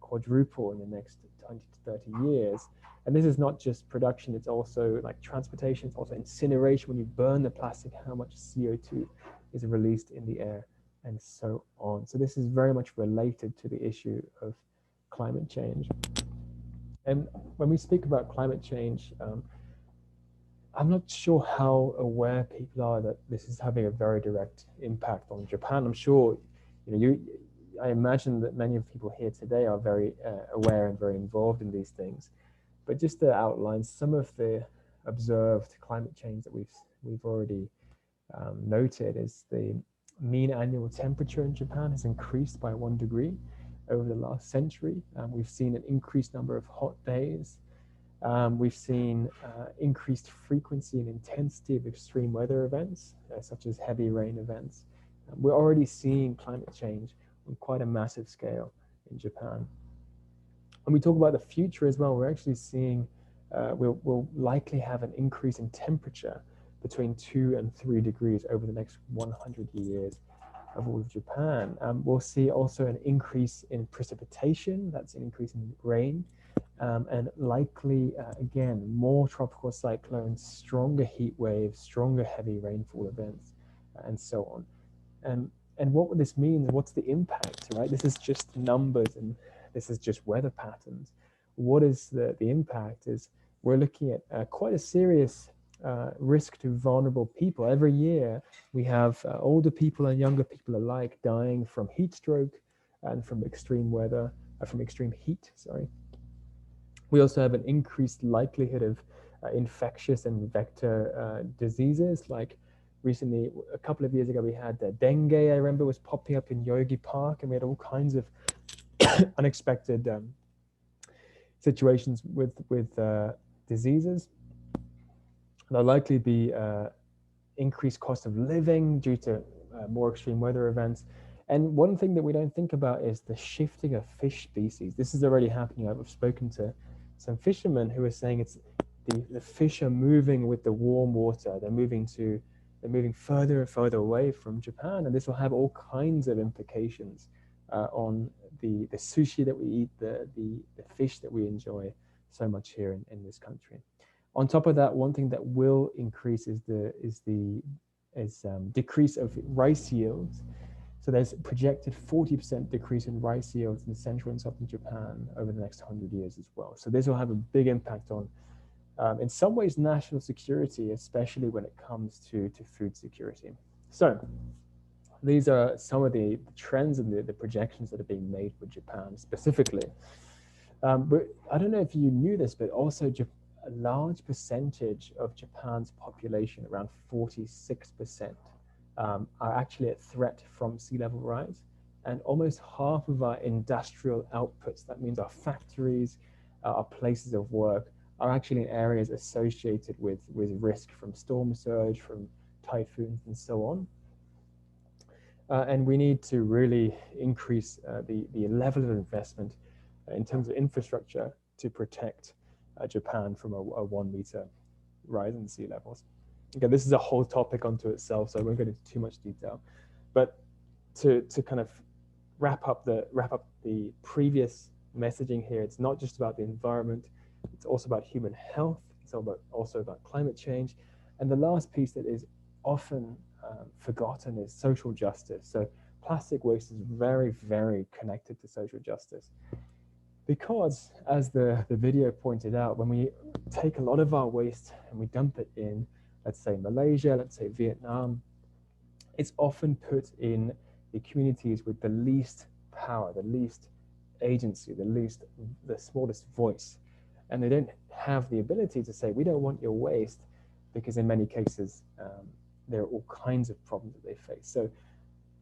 quadruple in the next 20 to 30 years. And this is not just production, it's also like transportation, it's also incineration. When you burn the plastic, how much CO2 is released in the air, and so on. So this is very much related to the issue of climate change. And when we speak about climate change, I'm not sure how aware people are that this is having a very direct impact on Japan. I'm sure, I imagine that many of the people here today are very aware and very involved in these things. But just to outline some of the observed climate change that we've already noted is the mean annual temperature in Japan has increased by 1 degree over the last century. We've seen an increased number of hot days. We've seen increased frequency and intensity of extreme weather events, such as heavy rain events. We're already seeing climate change on quite a massive scale in Japan. When we talk about the future as well, we're actually seeing we'll likely have an increase in temperature between 2 and 3 degrees over the next 100 years of all of Japan. We'll see also an increase in precipitation, that's an increase in rain, and likely, again, more tropical cyclones, stronger heat waves, stronger heavy rainfall events, and so on. And what this means, what's the impact, right? This is just numbers and this is just weather patterns. What is the impact is we're looking at quite a serious risk to vulnerable people. Every year we have older people and younger people alike dying from heat stroke and from extreme weather, from extreme heat, sorry. We also have an increased likelihood of infectious and vector diseases. Like recently, a couple of years ago, we had dengue, I remember, was popping up in Yogi Park, and we had all kinds of unexpected situations with diseases. There'll likely be increased cost of living due to more extreme weather events. And one thing that we don't think about is the shifting of fish species. This is already happening. I've spoken to some fishermen who are saying it's the fish are moving with the warm water. They're moving further and further away from Japan, and this will have all kinds of implications on the sushi that we eat, the fish that we enjoy so much here in this country. On top of that, one thing that will increase is decrease of rice yields. So there's a projected 40% decrease in rice yields in central and southern Japan over the next 100 years as well. So this will have a big impact on, in some ways, national security, especially when it comes to food security. So these are some of the trends and the projections that are being made for Japan specifically. But I don't know if you knew this, but also a large percentage of Japan's population, around 46%, are actually at threat from sea level rise. And almost half of our industrial outputs, that means our factories, our places of work, are actually in areas associated with risk from storm surge, from typhoons, and so on. And we need to really increase the level of investment in terms of infrastructure to protect Japan from a 1 meter rise in sea levels. Okay, this is a whole topic unto itself, so I won't go into too much detail. But to kind of wrap up the previous messaging here, it's not just about the environment, it's also about human health, it's also about climate change. And the last piece that is often forgotten is social justice. So plastic waste is very, very connected to social justice. Because, as the video pointed out, when we take a lot of our waste and we dump it in, let's say Malaysia, let's say Vietnam, it's often put in the communities with the least power, the least agency, the smallest voice. And they don't have the ability to say, we don't want your waste, because in many cases, there are all kinds of problems that they face. So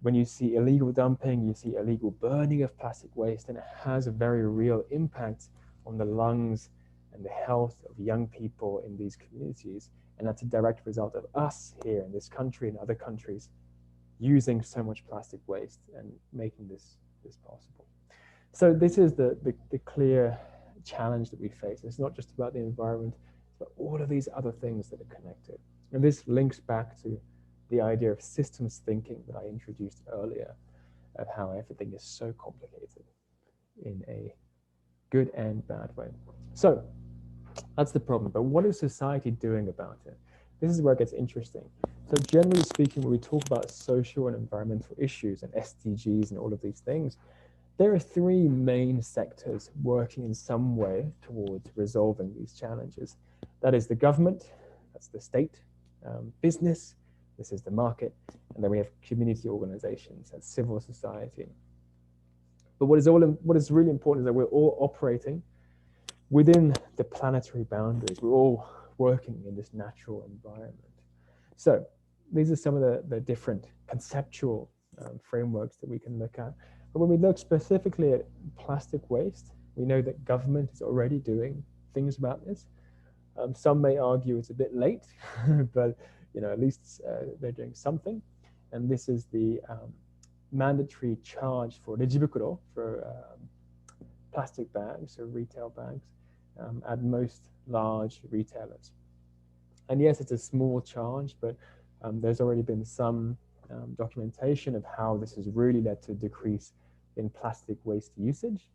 when you see illegal dumping, you see illegal burning of plastic waste, and it has a very real impact on the lungs and the health of young people in these communities. And that's a direct result of us here in this country and other countries using so much plastic waste and making this possible. So this is the clear challenge that we face. It's not just about the environment, but all of these other things that are connected. And this links back to the idea of systems thinking that I introduced earlier, of how everything is so complicated. in a good and bad way. So that's the problem. But what is society doing about it? This is where it gets interesting. So generally speaking, when we talk about social and environmental issues and SDGs and all of these things, there are three main sectors working in some way towards resolving these challenges. That is the government, that's the state, business, this is the market, and then we have community organizations, that's civil society. But what is really important is that we're all operating within the planetary boundaries. We're all working in this natural environment. So these are some of the different conceptual frameworks that we can look at. But when we look specifically at plastic waste, we know that government is already doing things about this. Some may argue it's a bit late, but at least they're doing something. And this is the mandatory charge for rejibukuro, for plastic bags or retail bags at most large retailers. And yes, it's a small charge, but there's already been some documentation of how this has really led to a decrease in plastic waste usage.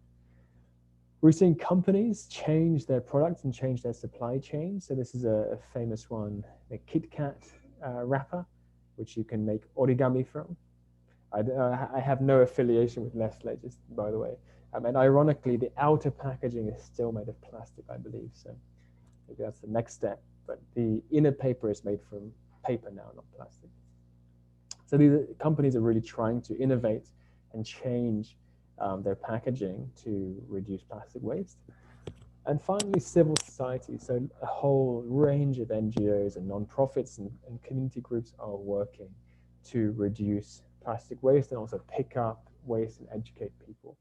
We're seeing companies change their products and change their supply chain. So this is a famous one, the Kit Kat wrapper, which you can make origami from. I have no affiliation with Nestle, just by the way. And ironically, the outer packaging is still made of plastic, I believe. So maybe that's the next step. But the inner paper is made from paper now, not plastic. So these companies are really trying to innovate and change their packaging to reduce plastic waste. And finally, civil society. So a whole range of NGOs and nonprofits and community groups are working to reduce plastic waste and also pick up waste and educate people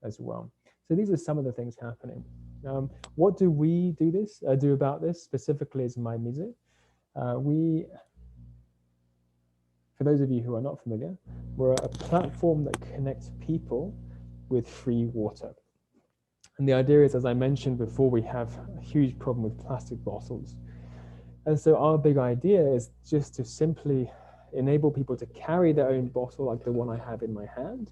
as well. So these are some of the things happening. What do we do about this specifically as My Music? For those of you who are not familiar, we're a platform that connects people with free water. And the idea is, as I mentioned before, we have a huge problem with plastic bottles. And so our big idea is just to simply enable people to carry their own bottle, like the one I have in my hand,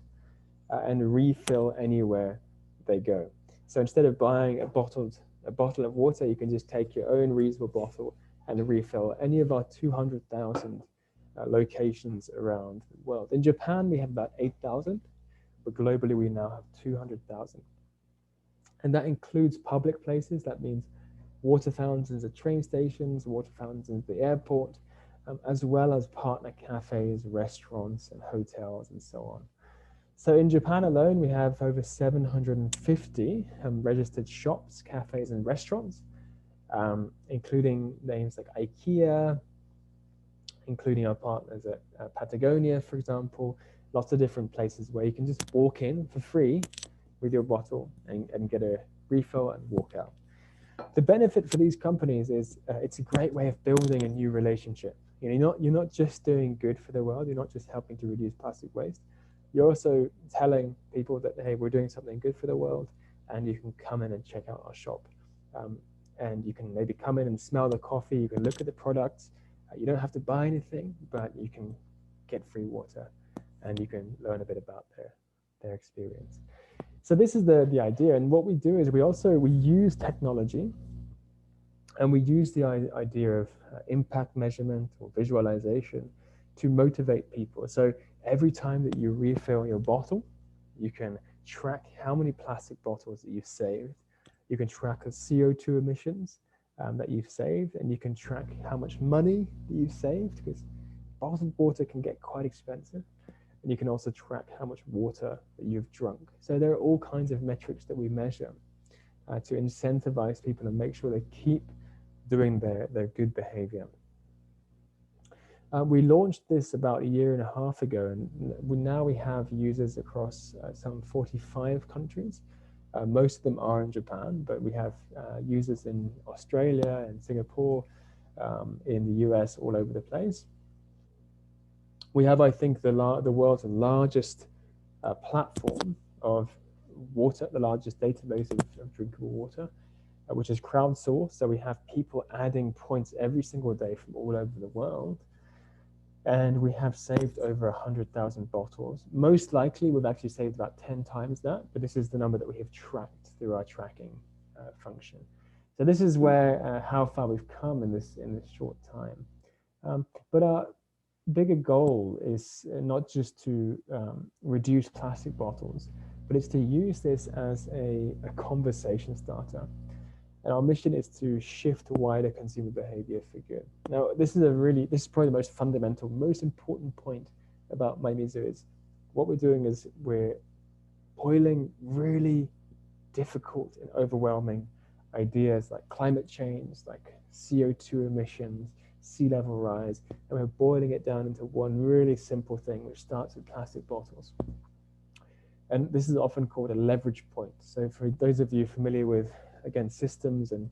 and refill anywhere they go. So instead of buying a bottle of water, you can just take your own reusable bottle and refill any of our 200,000 locations around the world. In Japan, we have about 8,000, but globally we now have 200,000. And that includes public places. That means water fountains at train stations, water fountains at the airport, as well as partner cafes, restaurants, and hotels, and so on. So in Japan alone, we have over 750 registered shops, cafes, and restaurants, including names like IKEA, including our partners at Patagonia, for example, lots of different places where you can just walk in for free with your bottle and get a refill and walk out. The benefit for these companies is it's a great way of building a new relationship. You're not just doing good for the world, you're not just helping to reduce plastic waste, you're also telling people that, hey, we're doing something good for the world, and you can come in and check out our shop. And you can maybe come in and smell the coffee, you can look at the products, you don't have to buy anything, but you can get free water and you can learn a bit about their experience. So this is the idea, and what we do is we use technology, and we use the idea of impact measurement or visualization to motivate people. So every time that you refill your bottle, you can track how many plastic bottles that you've saved. You can track the CO2 emissions that you've saved, and you can track how much money that you've saved, because bottled water can get quite expensive. And you can also track how much water that you've drunk. So there are all kinds of metrics that we measure to incentivize people and make sure they keep doing their good behavior. We launched this about a year and a half ago, and now we have users across some 45 countries. Most of them are in Japan, but we have users in Australia and Singapore, in the US, all over the place. We have, I think, the world's largest platform of water, the largest database of drinkable water, which is crowdsourced. So we have people adding points every single day from all over the world. And we have saved over 100,000 bottles. Most likely, we've actually saved about 10 times that, but this is the number that we have tracked through our tracking function. So this is where how far we've come in this short time. But our bigger goal is not just to reduce plastic bottles, but it's to use this as a conversation starter. And our mission is to shift wider consumer behavior for good. Now, this is probably the most fundamental, most important point about MyMizu is what we're doing is we're boiling really difficult and overwhelming ideas like climate change, like CO2 emissions, sea level rise, and we're boiling it down into one really simple thing, which starts with plastic bottles. And this is often called a leverage point. So for those of you familiar with, again, systems and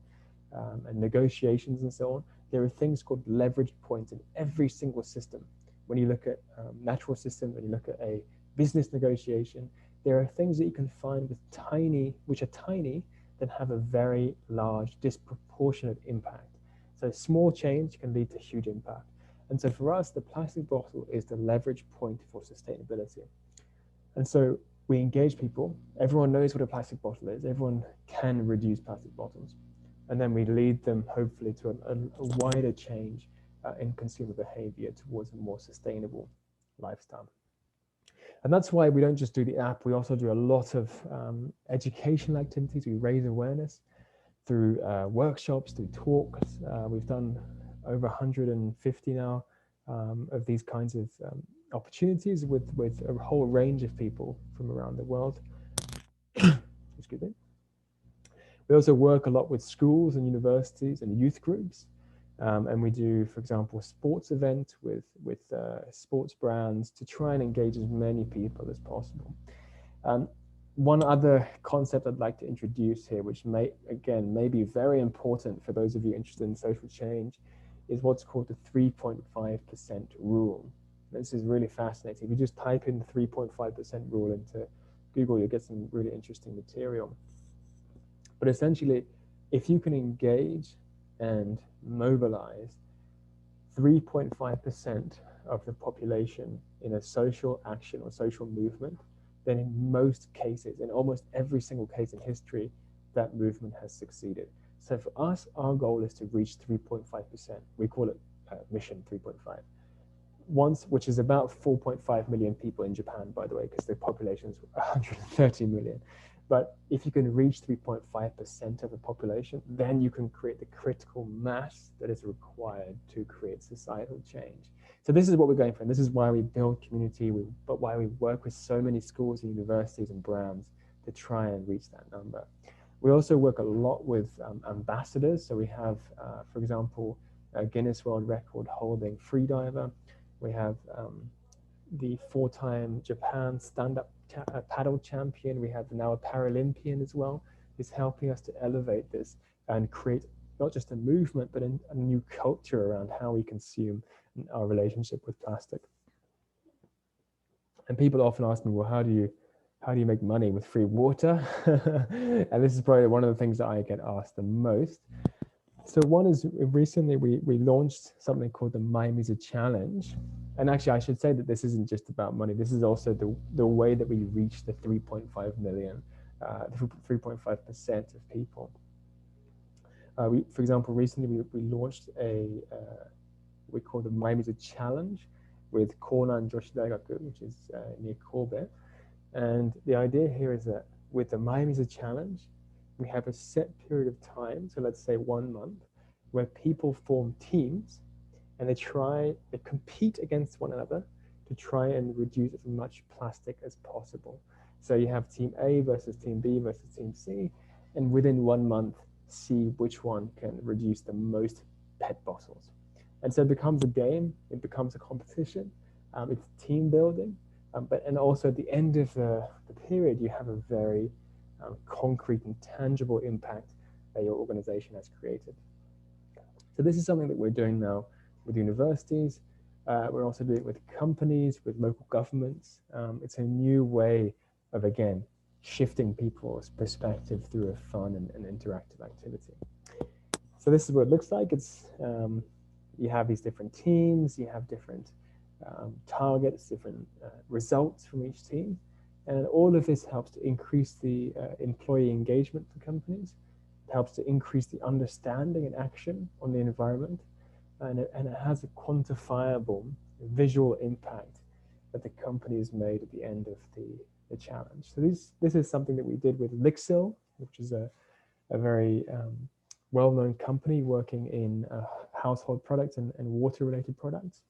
negotiations and so on, there are things called leverage points in every single system. When you look at natural systems, when you look at a business negotiation, there are things that you can find which are tiny, that have a very large, disproportionate impact. So small change can lead to huge impact. And so for us, the plastic bottle is the leverage point for sustainability. And so we engage people. Everyone knows what a plastic bottle is. Everyone can reduce plastic bottles. And then we lead them, hopefully, to a wider change in consumer behavior towards a more sustainable lifestyle. And that's why we don't just do the app. We also do a lot of educational activities. We raise awareness through workshops, through talks. We've done over 150 now of these kinds of opportunities with a whole range of people from around the world. Excuse me. We also work a lot with schools and universities and youth groups. And we do, for example, a sports event with sports brands to try and engage as many people as possible. One other concept I'd like to introduce here, which may be very important for those of you interested in social change, is what's called the 3.5% rule. This is really fascinating. If you just type in the 3.5% rule into Google, you'll get some really interesting material. But essentially, if you can engage and mobilize 3.5% of the population in a social action or social movement, then in most cases, in almost every single case in history, that movement has succeeded. So for us, our goal is to reach 3.5%. We call it Mission 3.5. Which is about 4.5 million people in Japan, by the way, because the population is 130 million. But if you can reach 3.5% of the population, then you can create the critical mass that is required to create societal change. So this is what we're going for. And this is why we build community, but why we work with so many schools and universities and brands to try and reach that number. We also work a lot with ambassadors. So we have, for example, a Guinness World Record holding freediver. We have the 4-time Japan stand-up paddle champion. We have now a Paralympian as well, who's helping us to elevate this and create not just a movement, but a new culture around how we consume our relationship with plastic. And people often ask me, well, how do you make money with free water? And this is probably one of the things that I get asked the most. So one is, recently we launched something called the MyMizu Challenge. And actually, I should say that this isn't just about money. This is also the way that we reach the 3.5 million, 3.5% of people. For example, recently we launched we call the MyMizu Challenge with Konan Joshi Daigaku, which is near Kobe. And the idea here is that with the MyMizu Challenge, we have a set period of time, so let's say 1 month, where people form teams and they compete against one another to try and reduce as much plastic as possible. So you have team A versus team B versus team C, and within 1 month, see which one can reduce the most PET bottles. And so it becomes a game, it becomes a competition, it's team building, and also at the end of the period, you have a very concrete and tangible impact that your organization has created. So this is something that we're doing now with universities. We're also doing it with companies, with local governments. It's a new way of, again, shifting people's perspective through a fun and interactive activity. So this is what it looks like. It's you have these different teams, you have different targets, different results from each team. And all of this helps to increase the employee engagement for companies. It helps to increase the understanding and action on the environment. And it has a quantifiable visual impact that the company has made at the end of the challenge. So this is something that we did with Lixil, which is a very well-known company working in household products and water-related products.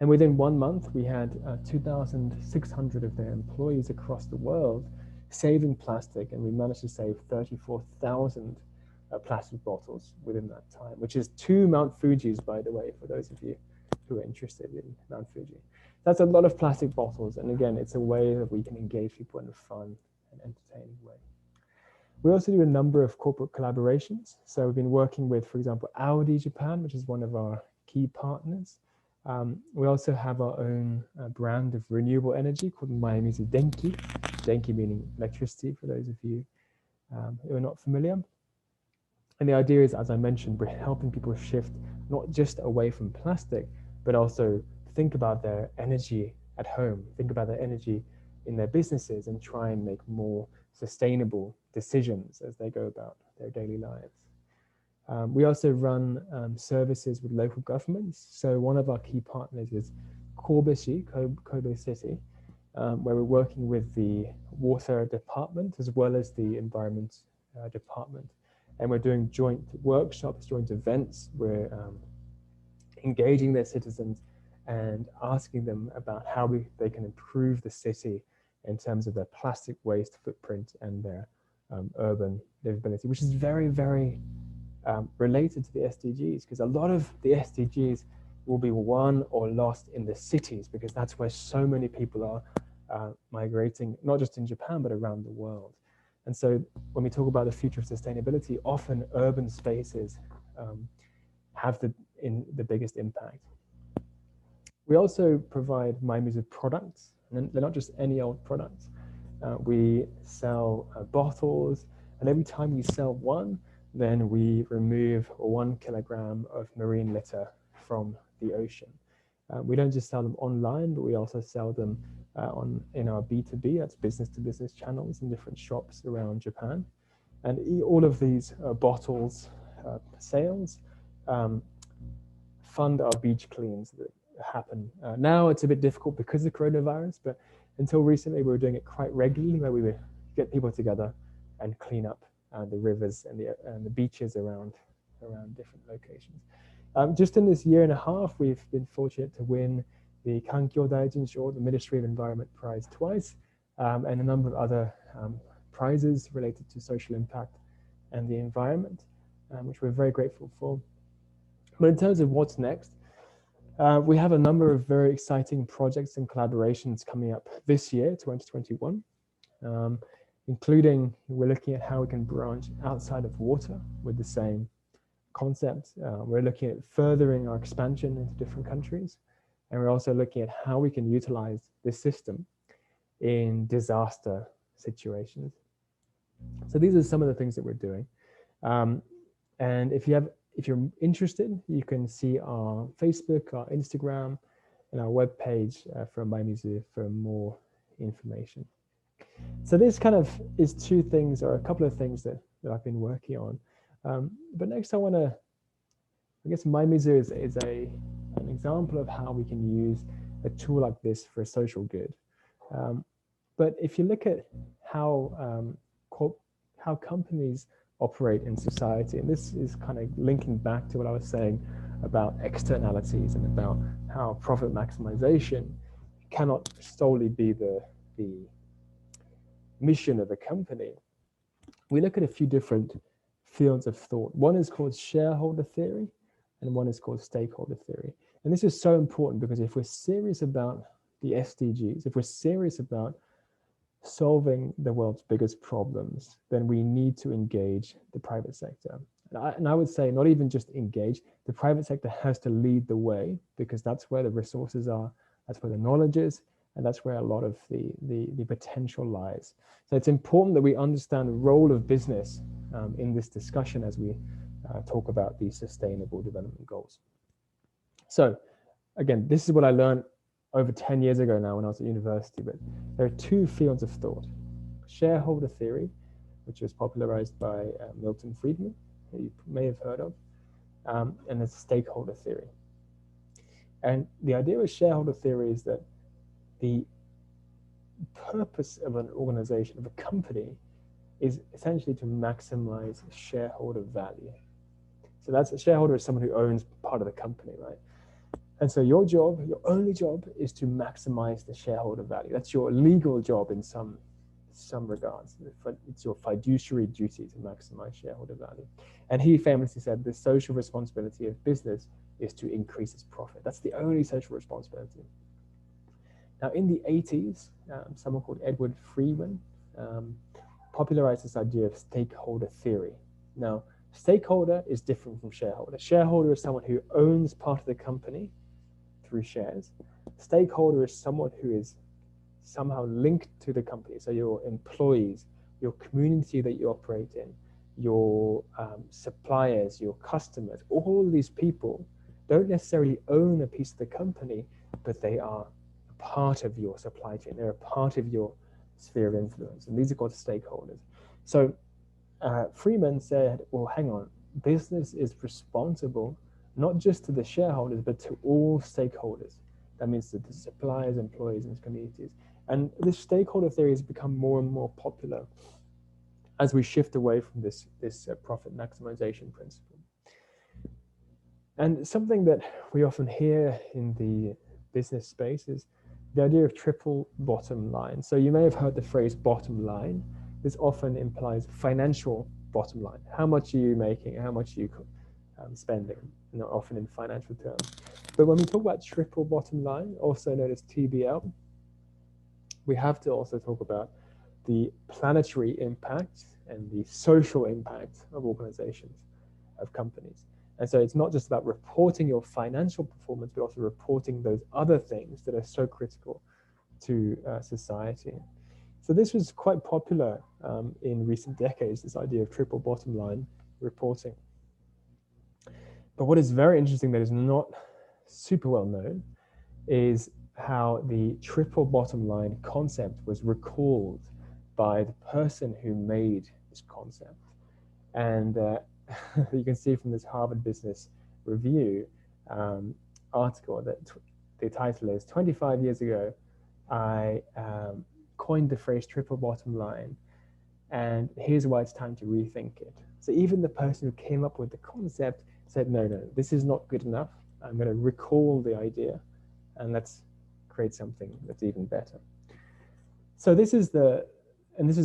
And within 1 month, we had 2,600 of their employees across the world saving plastic, and we managed to save 34,000 plastic bottles within that time, which is 2 Mount Fujis, by the way, for those of you who are interested in Mount Fuji. That's a lot of plastic bottles, and again, it's a way that we can engage people in a fun and entertaining way. We also do a number of corporate collaborations. So we've been working with, for example, Audi Japan, which is one of our key partners. We also have our own brand of renewable energy called Mayumizu Denki. Denki meaning electricity, for those of you who are not familiar. And the idea is, as I mentioned, we're helping people shift not just away from plastic, but also think about their energy at home, think about their energy in their businesses, and try and make more sustainable decisions as they go about their daily lives. We also run services with local governments. So one of our key partners is Kobe City, where we're working with the water department as well as the environment department. And we're doing joint workshops, joint events. We're engaging their citizens and asking them about how they can improve the city in terms of their plastic waste footprint and their urban livability, which is very, very related to the SDGs, because a lot of the SDGs will be won or lost in the cities, because that's where so many people are migrating, not just in Japan, but around the world. And so when we talk about the future of sustainability, often urban spaces have the biggest impact. We also provide Mayumizu products, and they're not just any old products. We sell bottles, and every time we sell one, then we remove 1 kilogram of marine litter from the ocean. We don't just sell them online, but we also sell them in our B2B, that's business to business channels in different shops around Japan. And all of these bottles sales fund our beach cleans that happen. Now it's a bit difficult because of coronavirus, but until recently we were doing it quite regularly, where we would get people together and clean up the rivers and the beaches around different locations. Just in this year and a half, we've been fortunate to win the Kankyo Daijin-sho, the Ministry of Environment Prize, twice, and a number of other prizes related to social impact and the environment, which we're very grateful for. But in terms of what's next, we have a number of very exciting projects and collaborations coming up this year, 2021, including we're looking at how we can branch outside of water with the same concept. We're looking at furthering our expansion into different countries. And we're also looking at how we can utilize this system in disaster situations. So these are some of the things that we're doing. And if you're interested, you can see our Facebook, our Instagram, and our webpage from Mayumizu for more information. So this kind of is two things, or a couple of things that I've been working on. But next I want to, I guess Mayumizu is an example of how we can use a tool like this for social good. But if you look at how companies operate in society, and this is kind of linking back to what I was saying about externalities and about how profit maximization cannot solely be the mission of a company. We look at a few different fields of thought. One is called shareholder theory, and one is called stakeholder theory. And this is so important because if we're serious about the SDGs, if we're serious about solving the world's biggest problems, then we need to engage the private sector. And I would say not even just engage, the private sector has to lead the way, because that's where the resources are, that's where the knowledge is, and that's where a lot of the potential lies. So it's important that we understand the role of business in this discussion as we talk about these sustainable development goals. So again, this is what I learned over 10 years ago now when I was at university, but there are two fields of thought. Shareholder theory, which was popularized by Milton Friedman, who you may have heard of, and it's stakeholder theory. And the idea with shareholder theory is that the purpose of an organization, of a company, is essentially to maximize shareholder value. So that's a shareholder is someone who owns part of the company, right? And so your job, your only job, is to maximize the shareholder value. That's your legal job in some regards. It's your fiduciary duty to maximize shareholder value. And he famously said the social responsibility of business is to increase its profit. That's the only social responsibility. Now, in the 80s, someone called Edward Freeman popularized this idea of stakeholder theory. Now, stakeholder is different from shareholder. Shareholder is someone who owns part of the company through shares. Stakeholder is someone who is somehow linked to the company. So your employees, your community that you operate in, your suppliers, your customers, all these people don't necessarily own a piece of the company, but they are a part of your supply chain. They're a part of your sphere of influence, and these are called stakeholders. So Freeman said, well, hang on, business is responsible not just to the shareholders, but to all stakeholders. That means to the suppliers, employees, and communities. And this stakeholder theory has become more and more popular as we shift away from this profit maximization principle. And something that we often hear in the business space is the idea of triple bottom line. So you may have heard the phrase bottom line. This often implies financial bottom line. How much are you making? How much are you spending? Not often in financial terms. But when we talk about triple bottom line, also known as TBL, we have to also talk about the planetary impact and the social impact of organizations, of companies. And so it's not just about reporting your financial performance, but also reporting those other things that are so critical to society. So this was quite popular in recent decades, this idea of triple bottom line reporting. But what is very interesting that is not super well known is how the triple bottom line concept was recalled by the person who made this concept. And you can see from this Harvard Business Review article that the title is 25 years ago, I coined the phrase triple bottom line, and here's why it's time to rethink it. So even the person who came up with the concept said, no, this is not good enough. I'm going to recall the idea and let's create something that's even better. So this is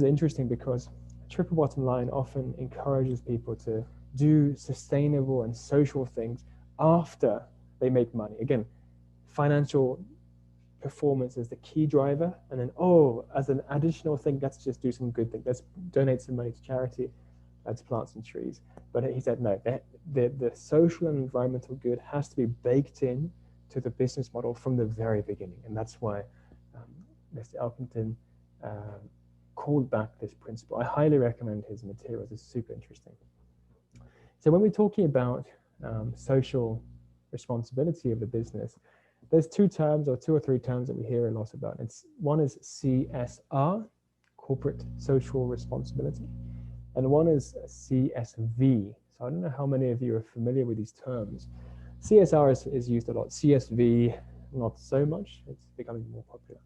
interesting because triple bottom line often encourages people to do sustainable and social things after they make money. Again, financial performance is the key driver, and then, as an additional thing, let's just do some good things. Let's donate some money to charity. Let's plant some trees. But he said, no, the social and environmental good has to be baked in to the business model from the very beginning. And that's why Mr. Elkington called back this principle. I highly recommend his materials. It's super interesting. So when we're talking about social responsibility of the business, there's two or three terms that we hear a lot about. One is CSR, corporate social responsibility, and one is CSV. So I don't know how many of you are familiar with these terms. CSR is used a lot. CSV, not so much. It's becoming more popular.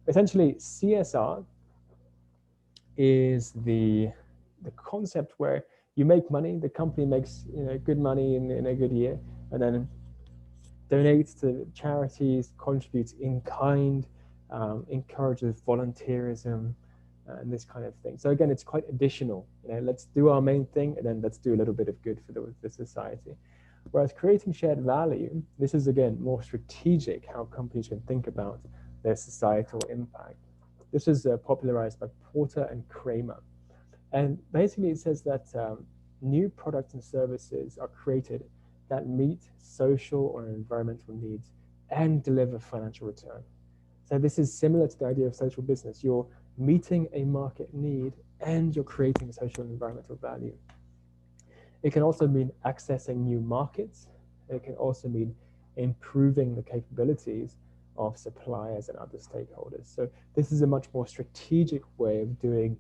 Essentially, CSR is the concept where you make money, the company makes good money in a good year, and then donates to charities, contributes in kind, encourages volunteerism, and this kind of thing. So again, it's quite additional. Let's do our main thing, and then let's do a little bit of good for the society. Whereas creating shared value, this is again more strategic, how companies can think about their societal impact. This is popularized by Porter and Kramer. And basically it says that new products and services are created that meet social or environmental needs and deliver financial return. So this is similar to the idea of social business. You're meeting a market need and you're creating social and environmental value. It can also mean accessing new markets. It can also mean improving the capabilities of suppliers and other stakeholders. So this is a much more strategic way of doing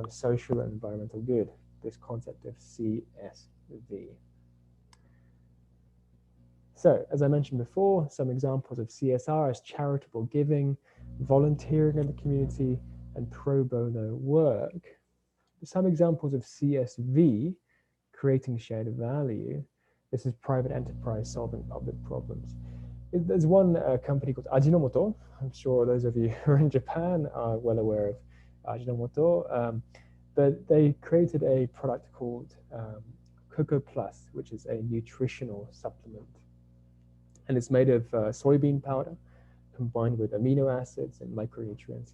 social and environmental good, this concept of CSV. So, as I mentioned before, some examples of CSR is charitable giving, volunteering in the community, and pro bono work. Some examples of CSV, creating shared value. This is private enterprise solving public problems. There's one company called Ajinomoto. I'm sure those of you who are in Japan are well aware of Ajinomoto. But they created a product called Cocoa Plus, which is a nutritional supplement. And it's made of soybean powder combined with amino acids and micronutrients.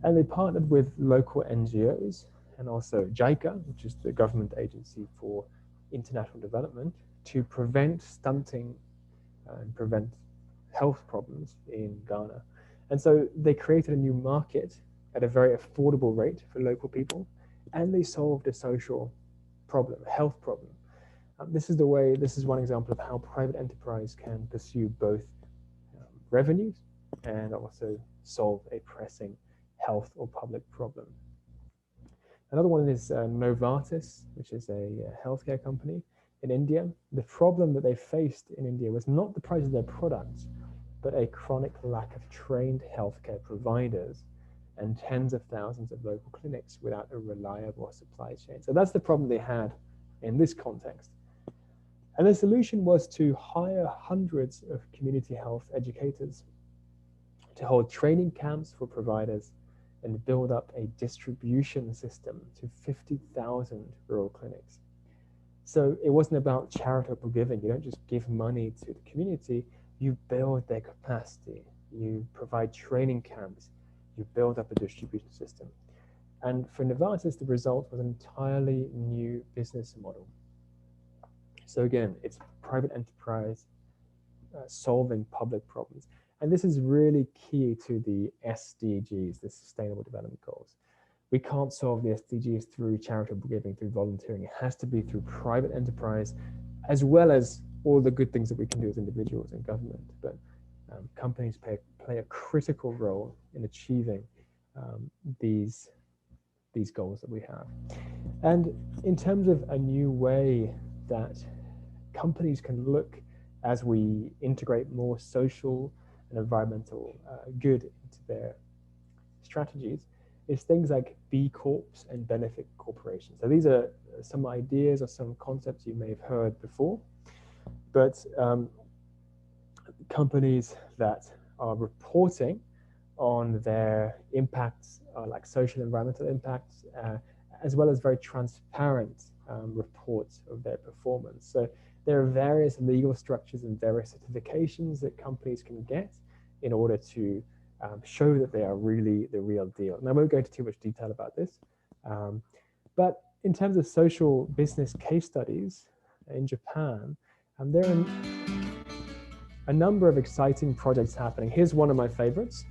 And they partnered with local NGOs and also JICA, which is the government agency for international development, to prevent stunting and prevent health problems in Ghana. And so they created a new market at a very affordable rate for local people, and they solved a social problem, a health problem. This is one example of how private enterprise can pursue both revenues and also solve a pressing health or public problem. Another one is Novartis, which is a healthcare company in India. The problem that they faced in India was not the price of their products, but a chronic lack of trained healthcare providers and tens of thousands of local clinics without a reliable supply chain. So that's the problem they had in this context. And the solution was to hire hundreds of community health educators to hold training camps for providers and build up a distribution system to 50,000 rural clinics. So it wasn't about charitable giving. You don't just give money to the community, you build their capacity, you provide training camps, you build up a distribution system. And for Novartis, the result was an entirely new business model. So again, it's private enterprise solving public problems. And this is really key to the SDGs, the Sustainable Development Goals. We can't solve the SDGs through charitable giving, through volunteering. It has to be through private enterprise, as well as all the good things that we can do as individuals and government. But companies play a critical role in achieving these goals that we have. And in terms of a new way that companies can look as we integrate more social and environmental good into their strategies, is things like B Corps and benefit corporations. So these are some ideas or some concepts you may have heard before, but companies that are reporting on their impacts, like social and environmental impacts, as well as very transparent reports of their performance. So there are various legal structures and various certifications that companies can get in order to show that they are really the real deal. And I won't go into too much detail about this, but in terms of social business case studies in Japan, there are a number of exciting projects happening. Here's one of my favorites.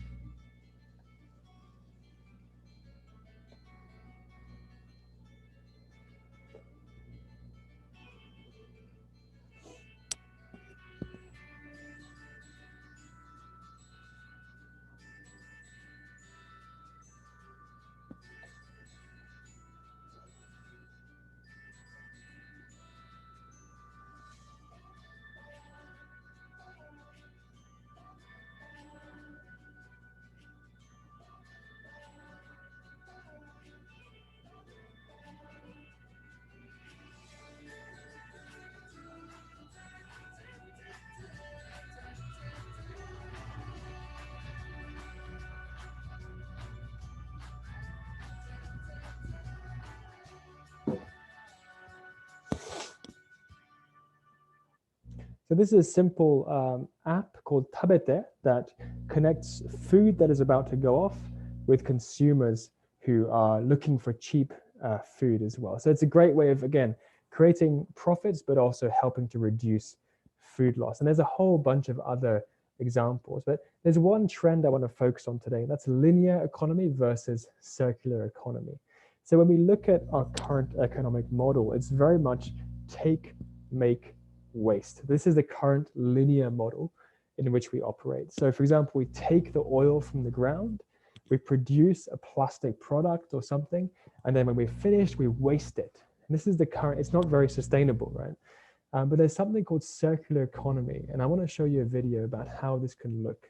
So this is a simple app called Tabete that connects food that is about to go off with consumers who are looking for cheap food as well. So it's a great way of, again, creating profits, but also helping to reduce food loss. And there's a whole bunch of other examples, but there's one trend I want to focus on today, and that's linear economy versus circular economy. So when we look at our current economic model, it's very much take, make, waste. This is the current linear model in which we operate. So for example, we take the oil from the ground, we produce a plastic product or something, and then when we're finished, we waste it. And this is the current, it's not very sustainable, right? But there's something called circular economy, and I want to show you a video about how this can look.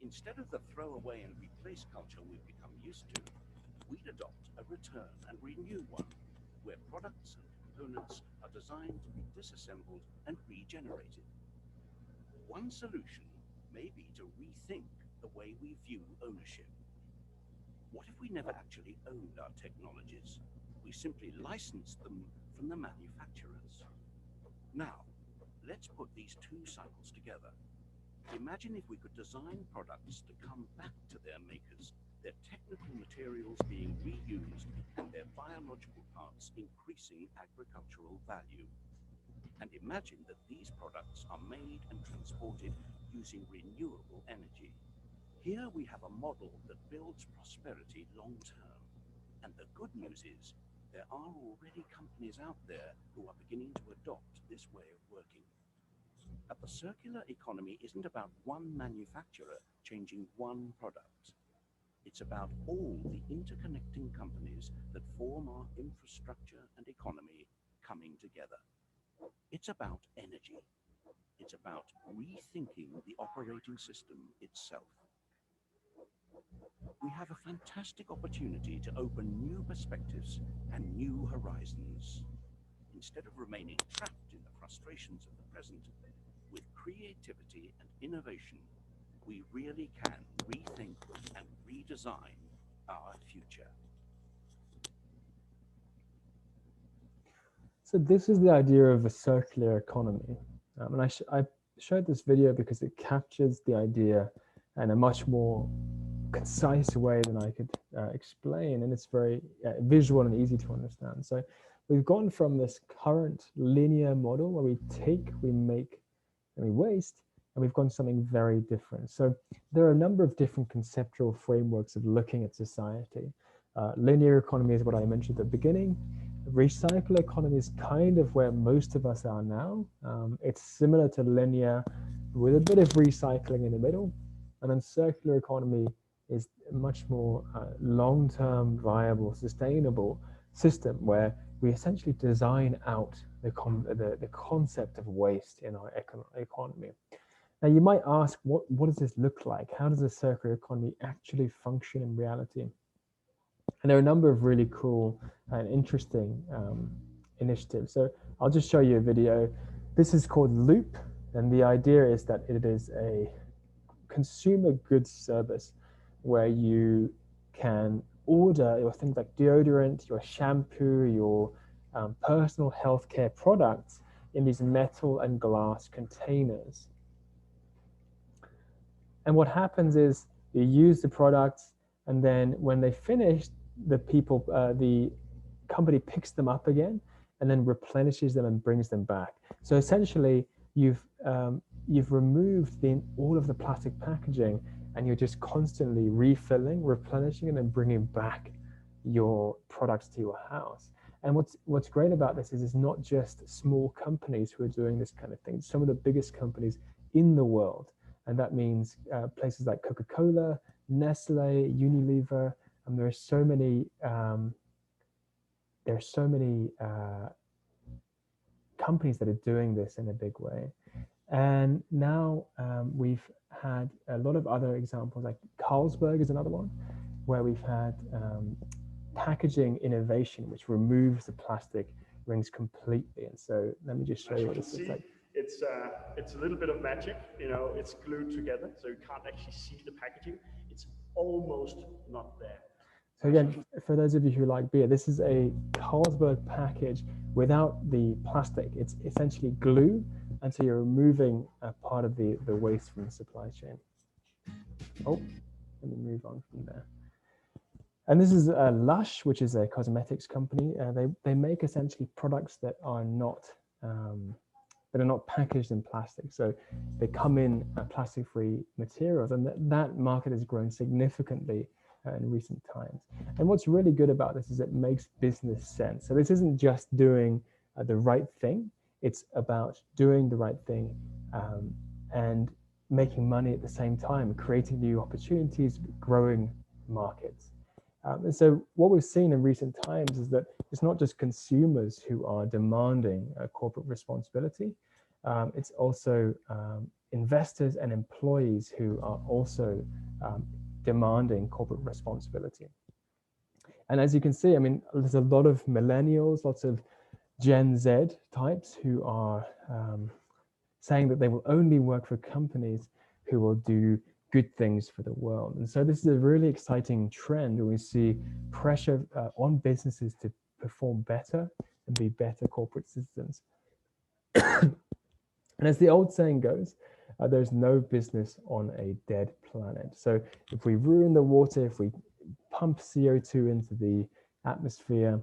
Instead of the throw away and replace culture we've become used to, we'd adopt a return and renew one, where products and components are designed to be disassembled and regenerated. One solution may be to rethink the way we view ownership. What if we never actually owned our technologies? We simply licensed them from the manufacturers. Now, let's put these two cycles together. Imagine if we could design products to come back to their makers, their technical materials being reused, and their biological parts increasing agricultural value. And imagine that these products are made and transported using renewable energy. Here we have a model that builds prosperity long term. And the good news is, there are already companies out there who are beginning to adopt this way of working. But the circular economy isn't about one manufacturer changing one product. It's about all the interconnecting companies that form our infrastructure and economy coming together. It's about energy. It's about rethinking the operating system itself. We have a fantastic opportunity to open new perspectives and new horizons. Instead of remaining trapped in the frustrations of the present, with creativity and innovation, we really can rethink and redesign our future. So this is the idea of a circular economy. And I showed this video because it captures the idea in a much more concise way than I could explain, and it's very visual and easy to understand. So we've gone from this current linear model where we take, we make, and we waste, and we've gone something very different. So there are a number of different conceptual frameworks of looking at society. Linear economy is what I mentioned at the beginning. Recycle economy is kind of where most of us are now. It's similar to linear with a bit of recycling in the middle. And then circular economy is a much more long-term, viable, sustainable system where we essentially design out the concept of waste in our economy. Now you might ask, what does this look like? How does a circular economy actually function in reality? And there are a number of really cool and interesting initiative. So I'll just show you a video. This is called Loop, and the idea is that it is a consumer goods service where you can order your things like deodorant, your shampoo, your personal healthcare products in these metal and glass containers. And what happens is you use the products, and then when they finish, the company picks them up again and then replenishes them and brings them back. So essentially, you've removed all of the plastic packaging, and you're just constantly refilling, replenishing, and then bringing back your products to your house. And what's great about this is it's not just small companies who are doing this kind of thing. Some of the biggest companies in the world, and that means places like Coca-Cola, Nestle, Unilever, and there are so many companies that are doing this in a big way. And now we've had a lot of other examples, like Carlsberg is another one, where we've had packaging innovation, which removes the plastic rings completely. And so let me just show you what this looks like. It's a little bit of magic, you know, it's glued together, so you can't actually see the packaging. It's almost not there. So again, for those of you who like beer, this is a Carlsberg package without the plastic. It's essentially glue, and so you're removing a part of the waste from the supply chain. Oh, let me move on from there. And this is Lush, which is a cosmetics company. They make essentially products that are not packaged in plastic. So they come in plastic-free materials, and that market has grown significantly in recent times. And what's really good about this is it makes business sense. So this isn't just doing the right thing, it's about doing the right thing and making money at the same time, creating new opportunities, growing markets. And so what we've seen in recent times is that it's not just consumers who are demanding corporate responsibility, it's also investors and employees who are also demanding corporate responsibility. And as you can see, I mean, there's a lot of millennials, lots of Gen Z types who are saying that they will only work for companies who will do good things for the world. And so this is a really exciting trend where we see pressure on businesses to perform better and be better corporate citizens. And as the old saying goes, there's no business on a dead planet. So if we ruin the water, if we pump CO2 into the atmosphere,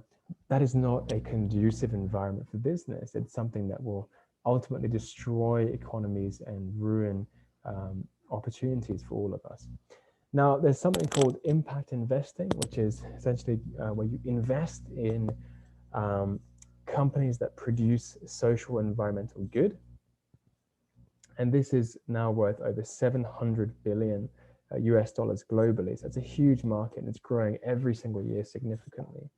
that is not a conducive environment for business. It's something that will ultimately destroy economies and ruin opportunities for all of us. Now, there's something called impact investing, which is essentially where you invest in companies that produce social and environmental good. And this is now worth over $700 billion US dollars globally. So it's a huge market, and it's growing every single year significantly.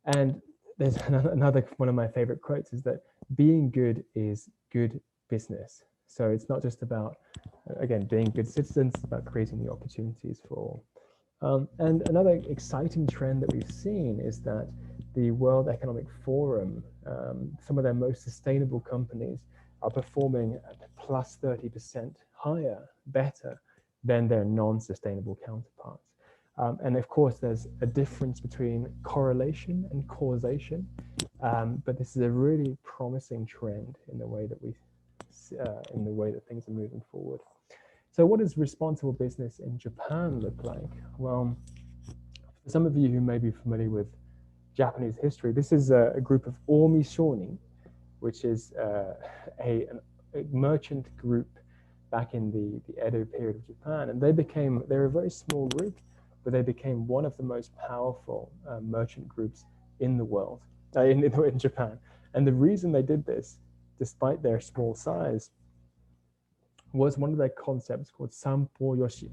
And there's another one of my favorite quotes is that being good is good business. So it's not just about, again, being good citizens, it's about creating new opportunities for all. And another exciting trend that we've seen is that the World Economic Forum, some of their most sustainable companies are performing at plus 30% higher, better than their non-sustainable counterparts. And of course, there's a difference between correlation and causation, but this is a really promising trend in the way that things are moving forward. So what does responsible business in Japan look like? Well, for some of you who may be familiar with Japanese history, this is a group of Omi Shoni, which is a merchant group back in the Edo period of Japan. And they're a very small group, but they became one of the most powerful merchant groups in the world, in Japan. And the reason they did this, despite their small size, was one of their concepts called Sampo Yoshi.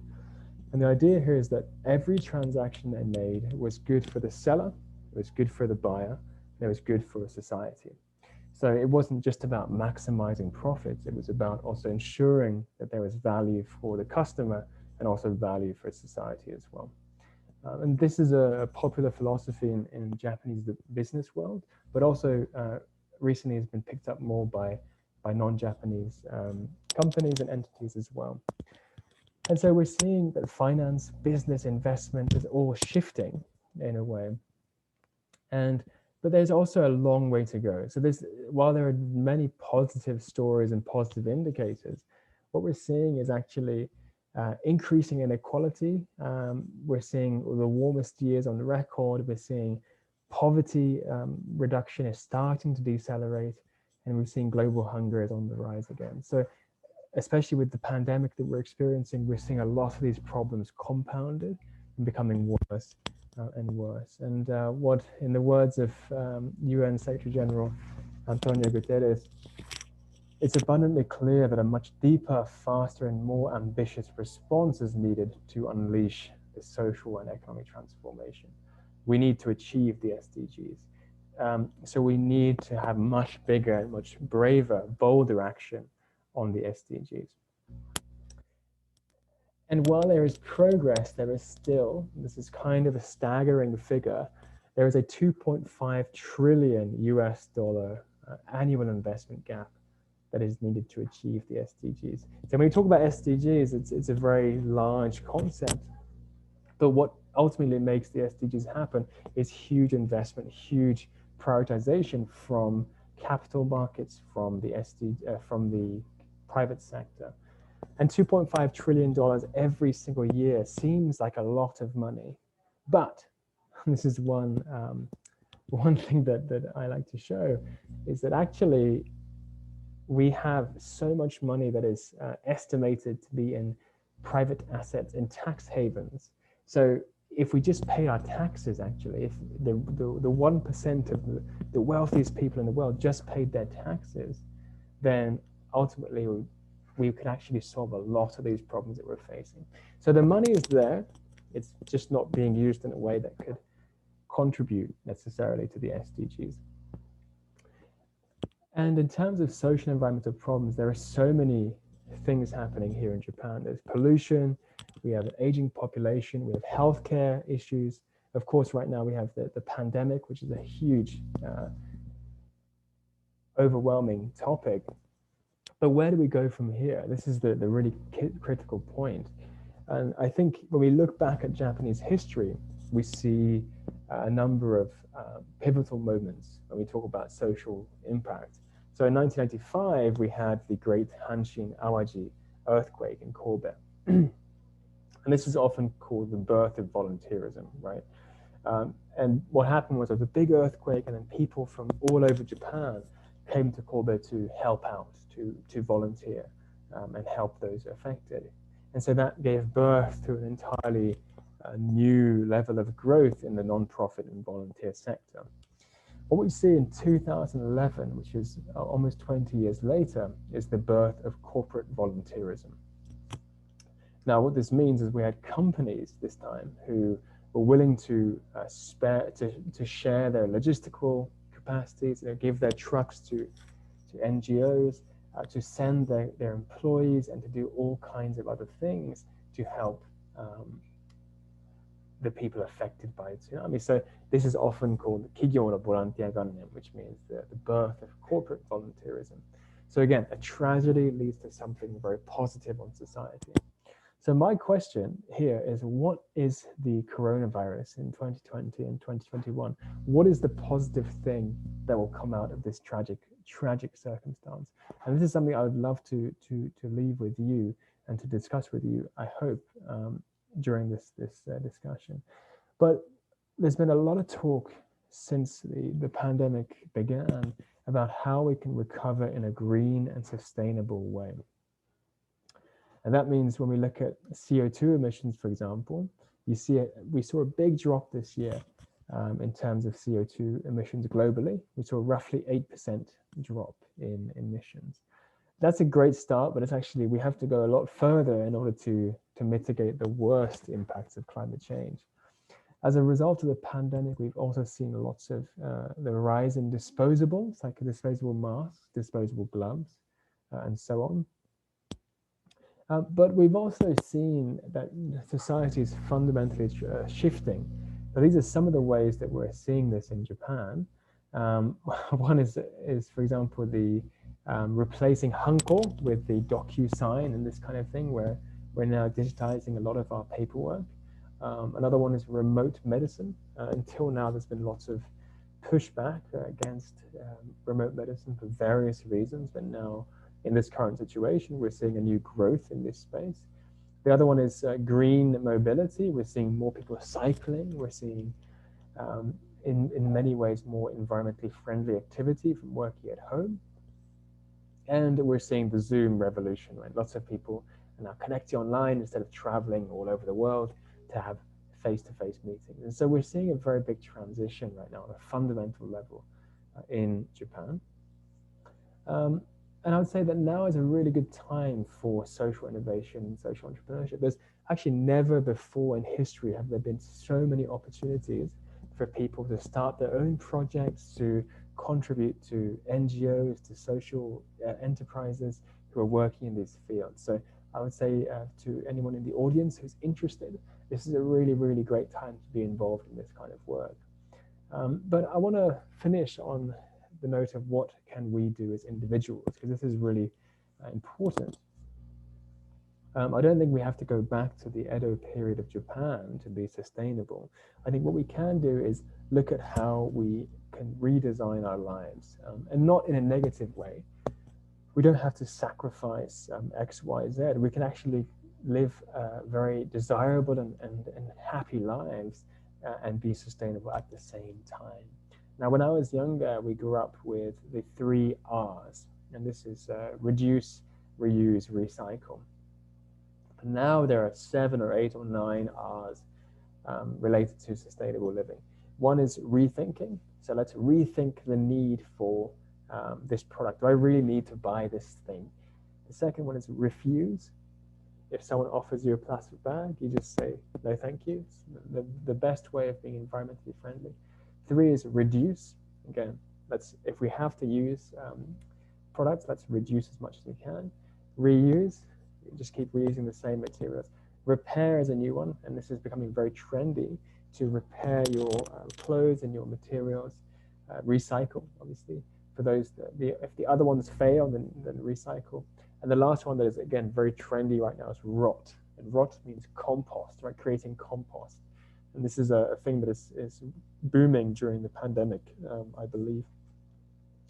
And the idea here is that every transaction they made was good for the seller, it was good for the buyer, and it was good for society. So it wasn't just about maximizing profits, it was about also ensuring that there was value for the customer and also value for society as well. And this is a popular philosophy in Japanese business world, but also recently has been picked up more by non-Japanese companies and entities as well. And so we're seeing that finance, business, investment is all shifting in a way. But there's also a long way to go. So while there are many positive stories and positive indicators, what we're seeing is actually increasing inequality. We're seeing the warmest years on the record. We're seeing poverty reduction is starting to decelerate, and we're seeing global hunger is on the rise again. So especially with the pandemic that we're experiencing, we're seeing a lot of these problems compounded and becoming worse and worse. And what, in the words of UN Secretary General Antonio Guterres, it's abundantly clear that a much deeper, faster, and more ambitious response is needed to unleash the social and economic transformation. We need to achieve the SDGs. So we need to have much bigger and much braver, bolder action on the SDGs. And while there is progress, there is still, this is kind of a staggering figure, there is a $2.5 trillion US annual investment gap that is needed to achieve the SDGs. So when we talk about SDGs, it's a very large concept, but what ultimately makes the SDGs happen is huge investment, huge prioritization from capital markets, from the private sector. And $2.5 trillion every single year seems like a lot of money, but this is one thing that I like to show is that actually we have so much money that is estimated to be in private assets in tax havens. So if we just pay our taxes, actually, if the 1% of the wealthiest people in the world just paid their taxes, then ultimately we could actually solve a lot of these problems that we're facing. So the money is there, it's just not being used in a way that could contribute necessarily to the SDGs. And in terms of social and environmental problems, there are so many things happening here in Japan. There's pollution, we have an aging population, we have healthcare issues. Of course, right now we have the pandemic, which is a huge, overwhelming topic. But where do we go from here? This is the really critical point. And I think when we look back at Japanese history, we see a number of pivotal moments when we talk about social impact. So in 1995, we had the Great Hanshin Awaji earthquake in Kobe. And this is often called the birth of volunteerism, right? And what happened was there was a big earthquake, and then people from all over Japan came to Kobe to help out, to volunteer and help those affected. And so that gave birth to an entirely new level of growth in the non-profit and volunteer sector. What we see in 2011, which is almost 20 years later, is the birth of corporate volunteerism. Now, what this means is we had companies this time who were willing to share their logistical capacities, give their trucks to NGOs, to send their employees, and to do all kinds of other things to help the people affected by the tsunami. So this is often called Kigyo no Borantia Gannen, which means the birth of corporate volunteerism. So again, a tragedy leads to something very positive on society. So my question here is, what is the coronavirus in 2020 and 2021? What is the positive thing that will come out of this tragic circumstance? And this is something I would love to leave with you and to discuss with you, I hope, during this discussion. But there's been a lot of talk since the pandemic began about how we can recover in a green and sustainable way. And that means when we look at CO2 emissions, for example, we saw a big drop this year in terms of CO2 emissions globally. We saw a roughly 8% drop in emissions. That's a great start, but it's actually, we have to go a lot further in order to mitigate the worst impacts of climate change. As a result of the pandemic, we've also seen lots of the rise in disposables, like disposable masks, disposable gloves, and so on. But we've also seen that society is fundamentally shifting. So these are some of the ways that we're seeing this in Japan. One is, for example, the replacing hanko with the DocuSign and this kind of thing, where we're now digitizing a lot of our paperwork. Another one is remote medicine. Until now, there's been lots of pushback against remote medicine for various reasons, but now in this current situation, we're seeing a new growth in this space. The other one is green mobility. We're seeing more people cycling. We're seeing, in many ways, more environmentally friendly activity from working at home. And we're seeing the Zoom revolution, right? Lots of people are now connecting online instead of traveling all over the world to have face-to-face meetings. And so we're seeing a very big transition right now on a fundamental level in Japan. And I would say that now is a really good time for social innovation and social entrepreneurship. There's actually never before in history have there been so many opportunities for people to start their own projects, to contribute to NGOs, to social enterprises who are working in these fields. So I would say to anyone in the audience who's interested, this is a really, really great time to be involved in this kind of work. But I want to finish on the note of what can we do as individuals, because this is really important. I don't think we have to go back to the Edo period of Japan to be sustainable. I think what we can do is look at how we can redesign our lives, and not in a negative way. We don't have to sacrifice X, Y, Z. We can actually live very desirable and happy lives and be sustainable at the same time. Now, when I was younger, we grew up with the 3 R's, and this is reduce, reuse, recycle. And now there are 7 or 8 or 9 R's related to sustainable living. One is rethinking. So let's rethink the need for this product. Do I really need to buy this thing? The second one is refuse. If someone offers you a plastic bag, you just say, no, thank you. It's the best way of being environmentally friendly. 3 is reduce. Again, if we have to use products, let's reduce as much as we can. Reuse, just keep reusing the same materials. Repair is a new one, and this is becoming very trendy to repair your clothes and your materials. Recycle, obviously. For those, if the other ones fail, then recycle. And the last one that is, again, very trendy right now is rot. And rot means compost, right? Creating compost. And this is a thing that is booming during the pandemic, I believe.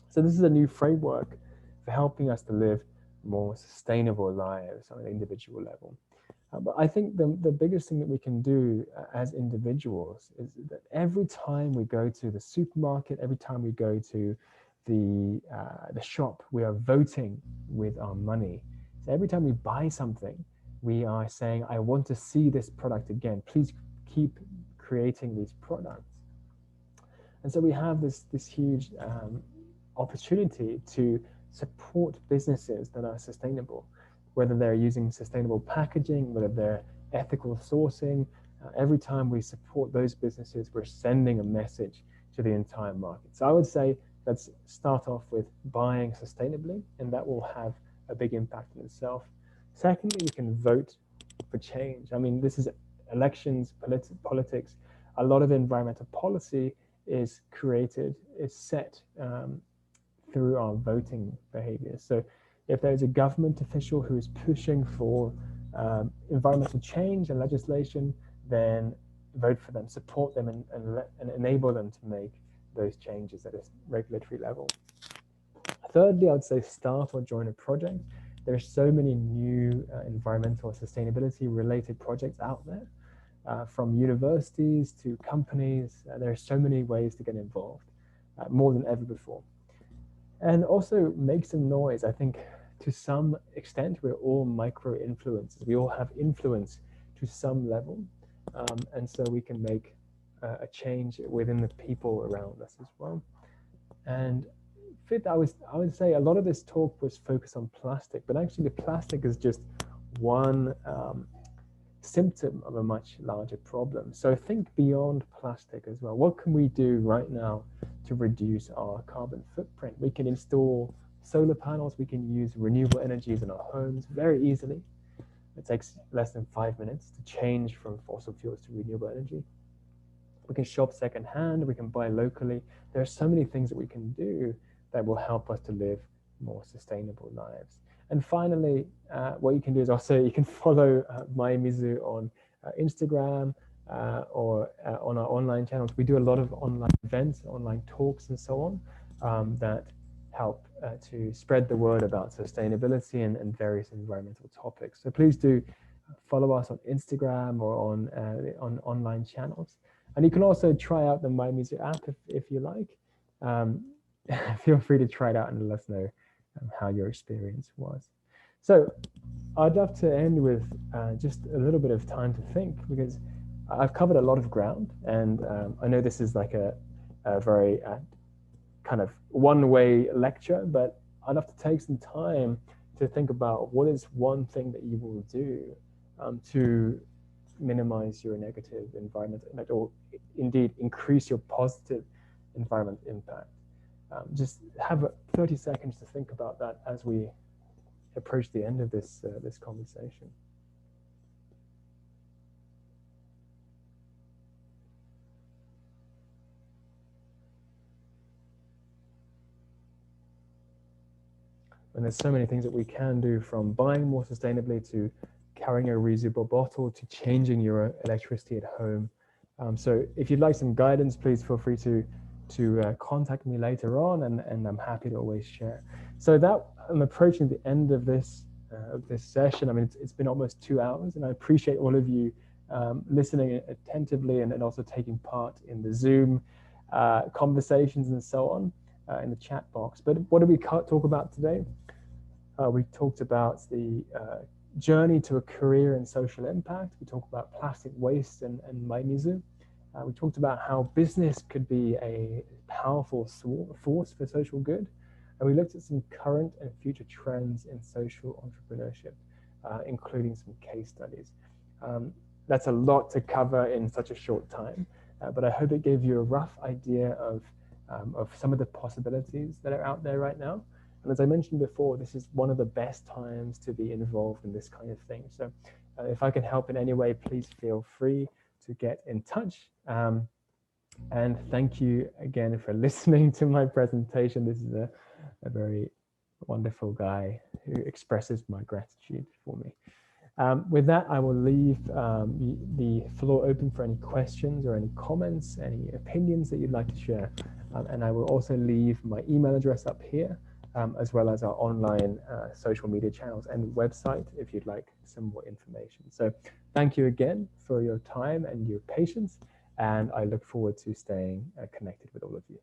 So this is a new framework for helping us to live more sustainable lives on an individual level. But I think the biggest thing that we can do as individuals is that every time we go to the supermarket, every time we go to the shop, we are voting with our money. So every time we buy something, we are saying, I want to see this product again. Please keep creating these products. And so we have this huge opportunity to support businesses that are sustainable, whether they're using sustainable packaging, whether they're ethical sourcing. Every time we support those businesses, we're sending a message to the entire market. So I would say let's start off with buying sustainably, and that will have a big impact in itself. Secondly, we can vote for change. I mean, this is elections, politics. A lot of environmental policy is set through our voting behaviors. So if there's a government official who is pushing for environmental change and legislation, then vote for them, support them, and enable them to make those changes at a regulatory level. Thirdly, I would say start or join a project. There are so many new environmental sustainability related projects out there, from universities to companies. There are so many ways to get involved, more than ever before. And also make some noise. I think to some extent, we're all micro-influencers. We all have influence to some level. And so we can make a change within the people around us as well. And fifth, I would say a lot of this talk was focused on plastic, but actually the plastic is just one symptom of a much larger problem. So think beyond plastic as well. What can we do right now to reduce our carbon footprint? We can install solar panels. We can use renewable energies in our homes very easily. It takes less than 5 minutes to change from fossil fuels to renewable energy. We can shop secondhand, we can buy locally. There are so many things that we can do that will help us to live more sustainable lives. And finally, what you can do is also you can follow Maimizu on Instagram or on our online channels. We do a lot of online events, online talks and so on that help to spread the word about sustainability and various environmental topics. So please do follow us on Instagram or on online channels. And you can also try out the Maimizu app if you like. Feel free to try it out and let us know how your experience was. So I'd love to end with just a little bit of time to think, because I've covered a lot of ground, and I know this is like a very kind of one-way lecture, but I'd love to take some time to think about what is one thing that you will do to minimize your negative environmental impact, or indeed increase your positive environmental impact. Just have 30 seconds to think about that as we approach the end of this conversation. And there's so many things that we can do, from buying more sustainably to carrying a reusable bottle to changing your electricity at home. So if you'd like some guidance, please feel free to contact me later on, and I'm happy to always share. So that I'm approaching the end of this session. I mean, it's been almost 2 hours, and I appreciate all of you listening attentively and also taking part in the Zoom conversations and so on in the chat box. But what did we talk about today? We talked about the journey to a career in social impact. We talked about plastic waste and Maimizu. We talked about how business could be a powerful force for social good. And we looked at some current and future trends in social entrepreneurship, including some case studies. That's a lot to cover in such a short time, but I hope it gave you a rough idea of some of the possibilities that are out there right now. And as I mentioned before, this is one of the best times to be involved in this kind of thing. So if I can help in any way, please feel free to get in touch. And thank you again for listening to my presentation. This is a very wonderful guy who expresses my gratitude for me. With that, I will leave the floor open for any questions or any comments, any opinions that you'd like to share. And I will also leave my email address up here, as well as our online social media channels and website if you'd like some more information. So thank you again for your time and your patience, and I look forward to staying connected with all of you.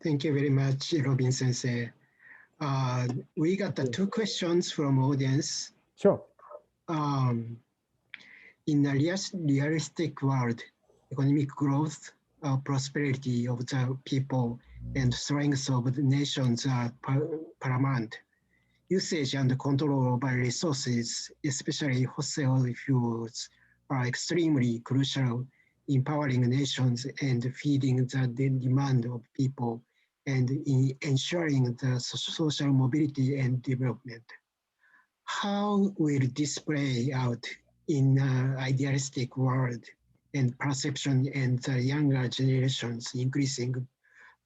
Thank you very much, Robin Sensei. We got 2 questions from audience. Sure. In a realistic world, economic growth, prosperity of the people, and strength of the nations are paramount. Usage and control over resources, especially fossil fuels, are extremely crucial, empowering nations and feeding the demand of people, and in ensuring the social mobility and development. How will this play out in an idealistic world and perception and the younger generations increasing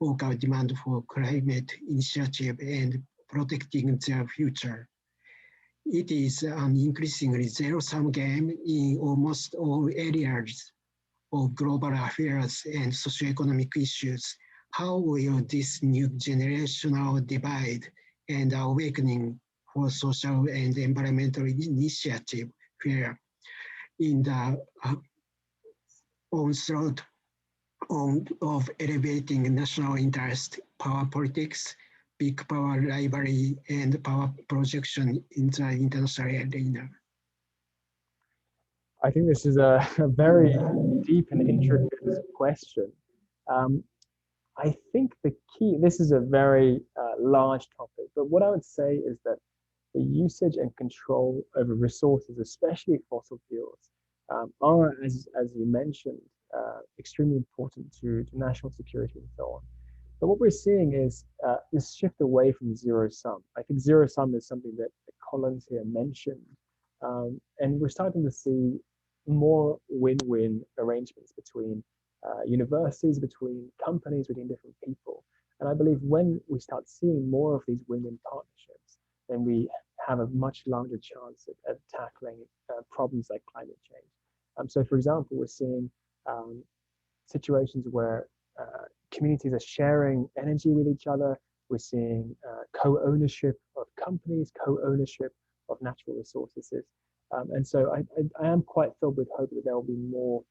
vocal demand for climate initiative and protecting their future? It is an increasingly zero-sum game in almost all areas of global affairs and socioeconomic issues. How will this new generational divide and awakening for social and environmental initiative fare in the onslaught of elevating national interest, power politics, big power rivalry, and power projection in the international arena? I think this is a very deep and intricate question. I think the key, this is a very large topic, but what I would say is that the usage and control over resources, especially fossil fuels, are, as you mentioned, extremely important to national security and so on. But what we're seeing is this shift away from zero sum. I think zero sum is something that Collins here mentioned. And we're starting to see more win-win arrangements between universities, between companies, between different people. And I believe when we start seeing more of these win-win partnerships, then we have a much larger chance at tackling problems like climate change. So for example, we're seeing situations where communities are sharing energy with each other. We're seeing co-ownership of companies, co-ownership of natural resources. And so I am quite filled with hope that there will be more,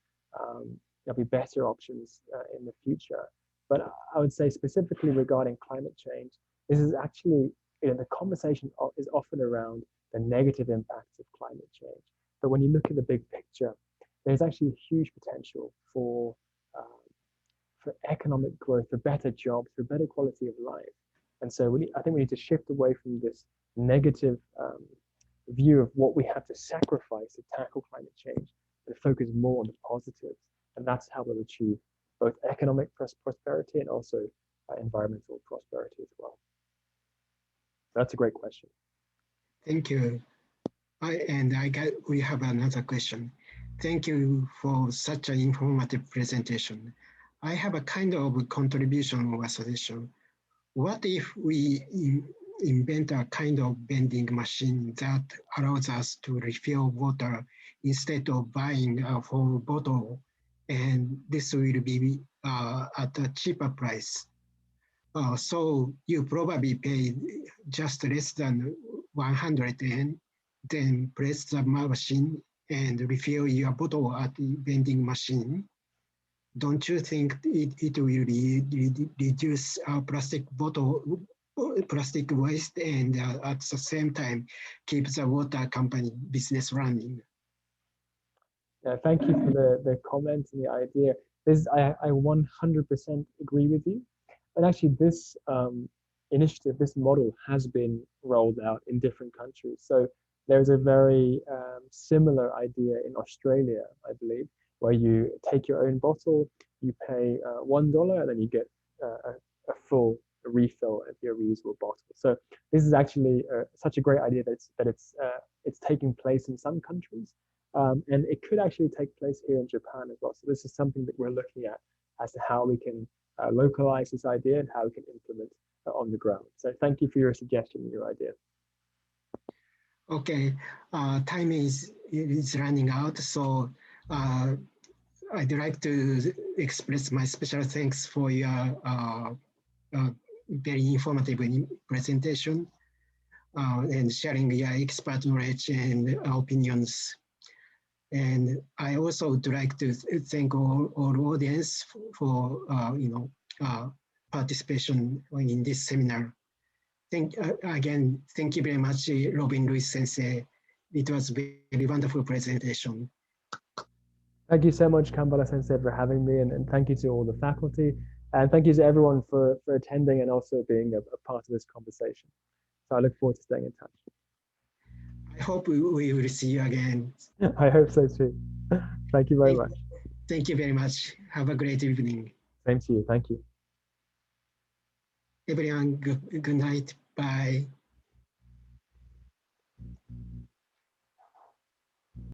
there'll be better options in the future. But I would say specifically regarding climate change, this is actually, the conversation is often around the negative impacts of climate change. But when you look at the big picture, there's actually huge potential for economic growth, for better jobs, for better quality of life. And so I think we need to shift away from this negative view of what we have to sacrifice to tackle climate change and focus more on the positives. And that's how we'll achieve both economic prosperity and also environmental prosperity as well. That's a great question. Thank you. We have another question. Thank you for such an informative presentation. I have a kind of contribution or suggestion. What if we invent a kind of vending machine that allows us to refill water instead of buying a full bottle, and this will be at a cheaper price? So you probably pay just less than 100 yen, then press the machine and refill your bottle at the vending machine. Don't you think it will reduce our plastic waste and at the same time keep the water company business running? Yeah, thank you for the comment and the idea. I 100% agree with you. And actually this initiative, this model has been rolled out in different countries. So there's a very similar idea in Australia, I believe, where you take your own bottle, you pay $1, and then you get a full refill of your reusable bottle. So this is actually such a great idea that it's taking place in some countries, and it could actually take place here in Japan as well. So this is something that we're looking at as to how we can localize this idea and how we can implement it on the ground. So thank you for your suggestion and your idea. Okay, time is running out, so I'd like to express my special thanks for your very informative presentation and sharing your expert knowledge and opinions. And I also would like to thank all audience for participation in this seminar. Again, thank you very much, Robin Luis Sensei. It was a very wonderful presentation. Thank you so much, Kambala Sensei, for having me, and thank you to all the faculty, and thank you to everyone for attending and also being a part of this conversation. So I look forward to staying in touch. I hope we will see you again. I hope so too. Thank you very much. Thank you very much. Have a great evening. Same to you. Thank you. Everyone, good night. Bye.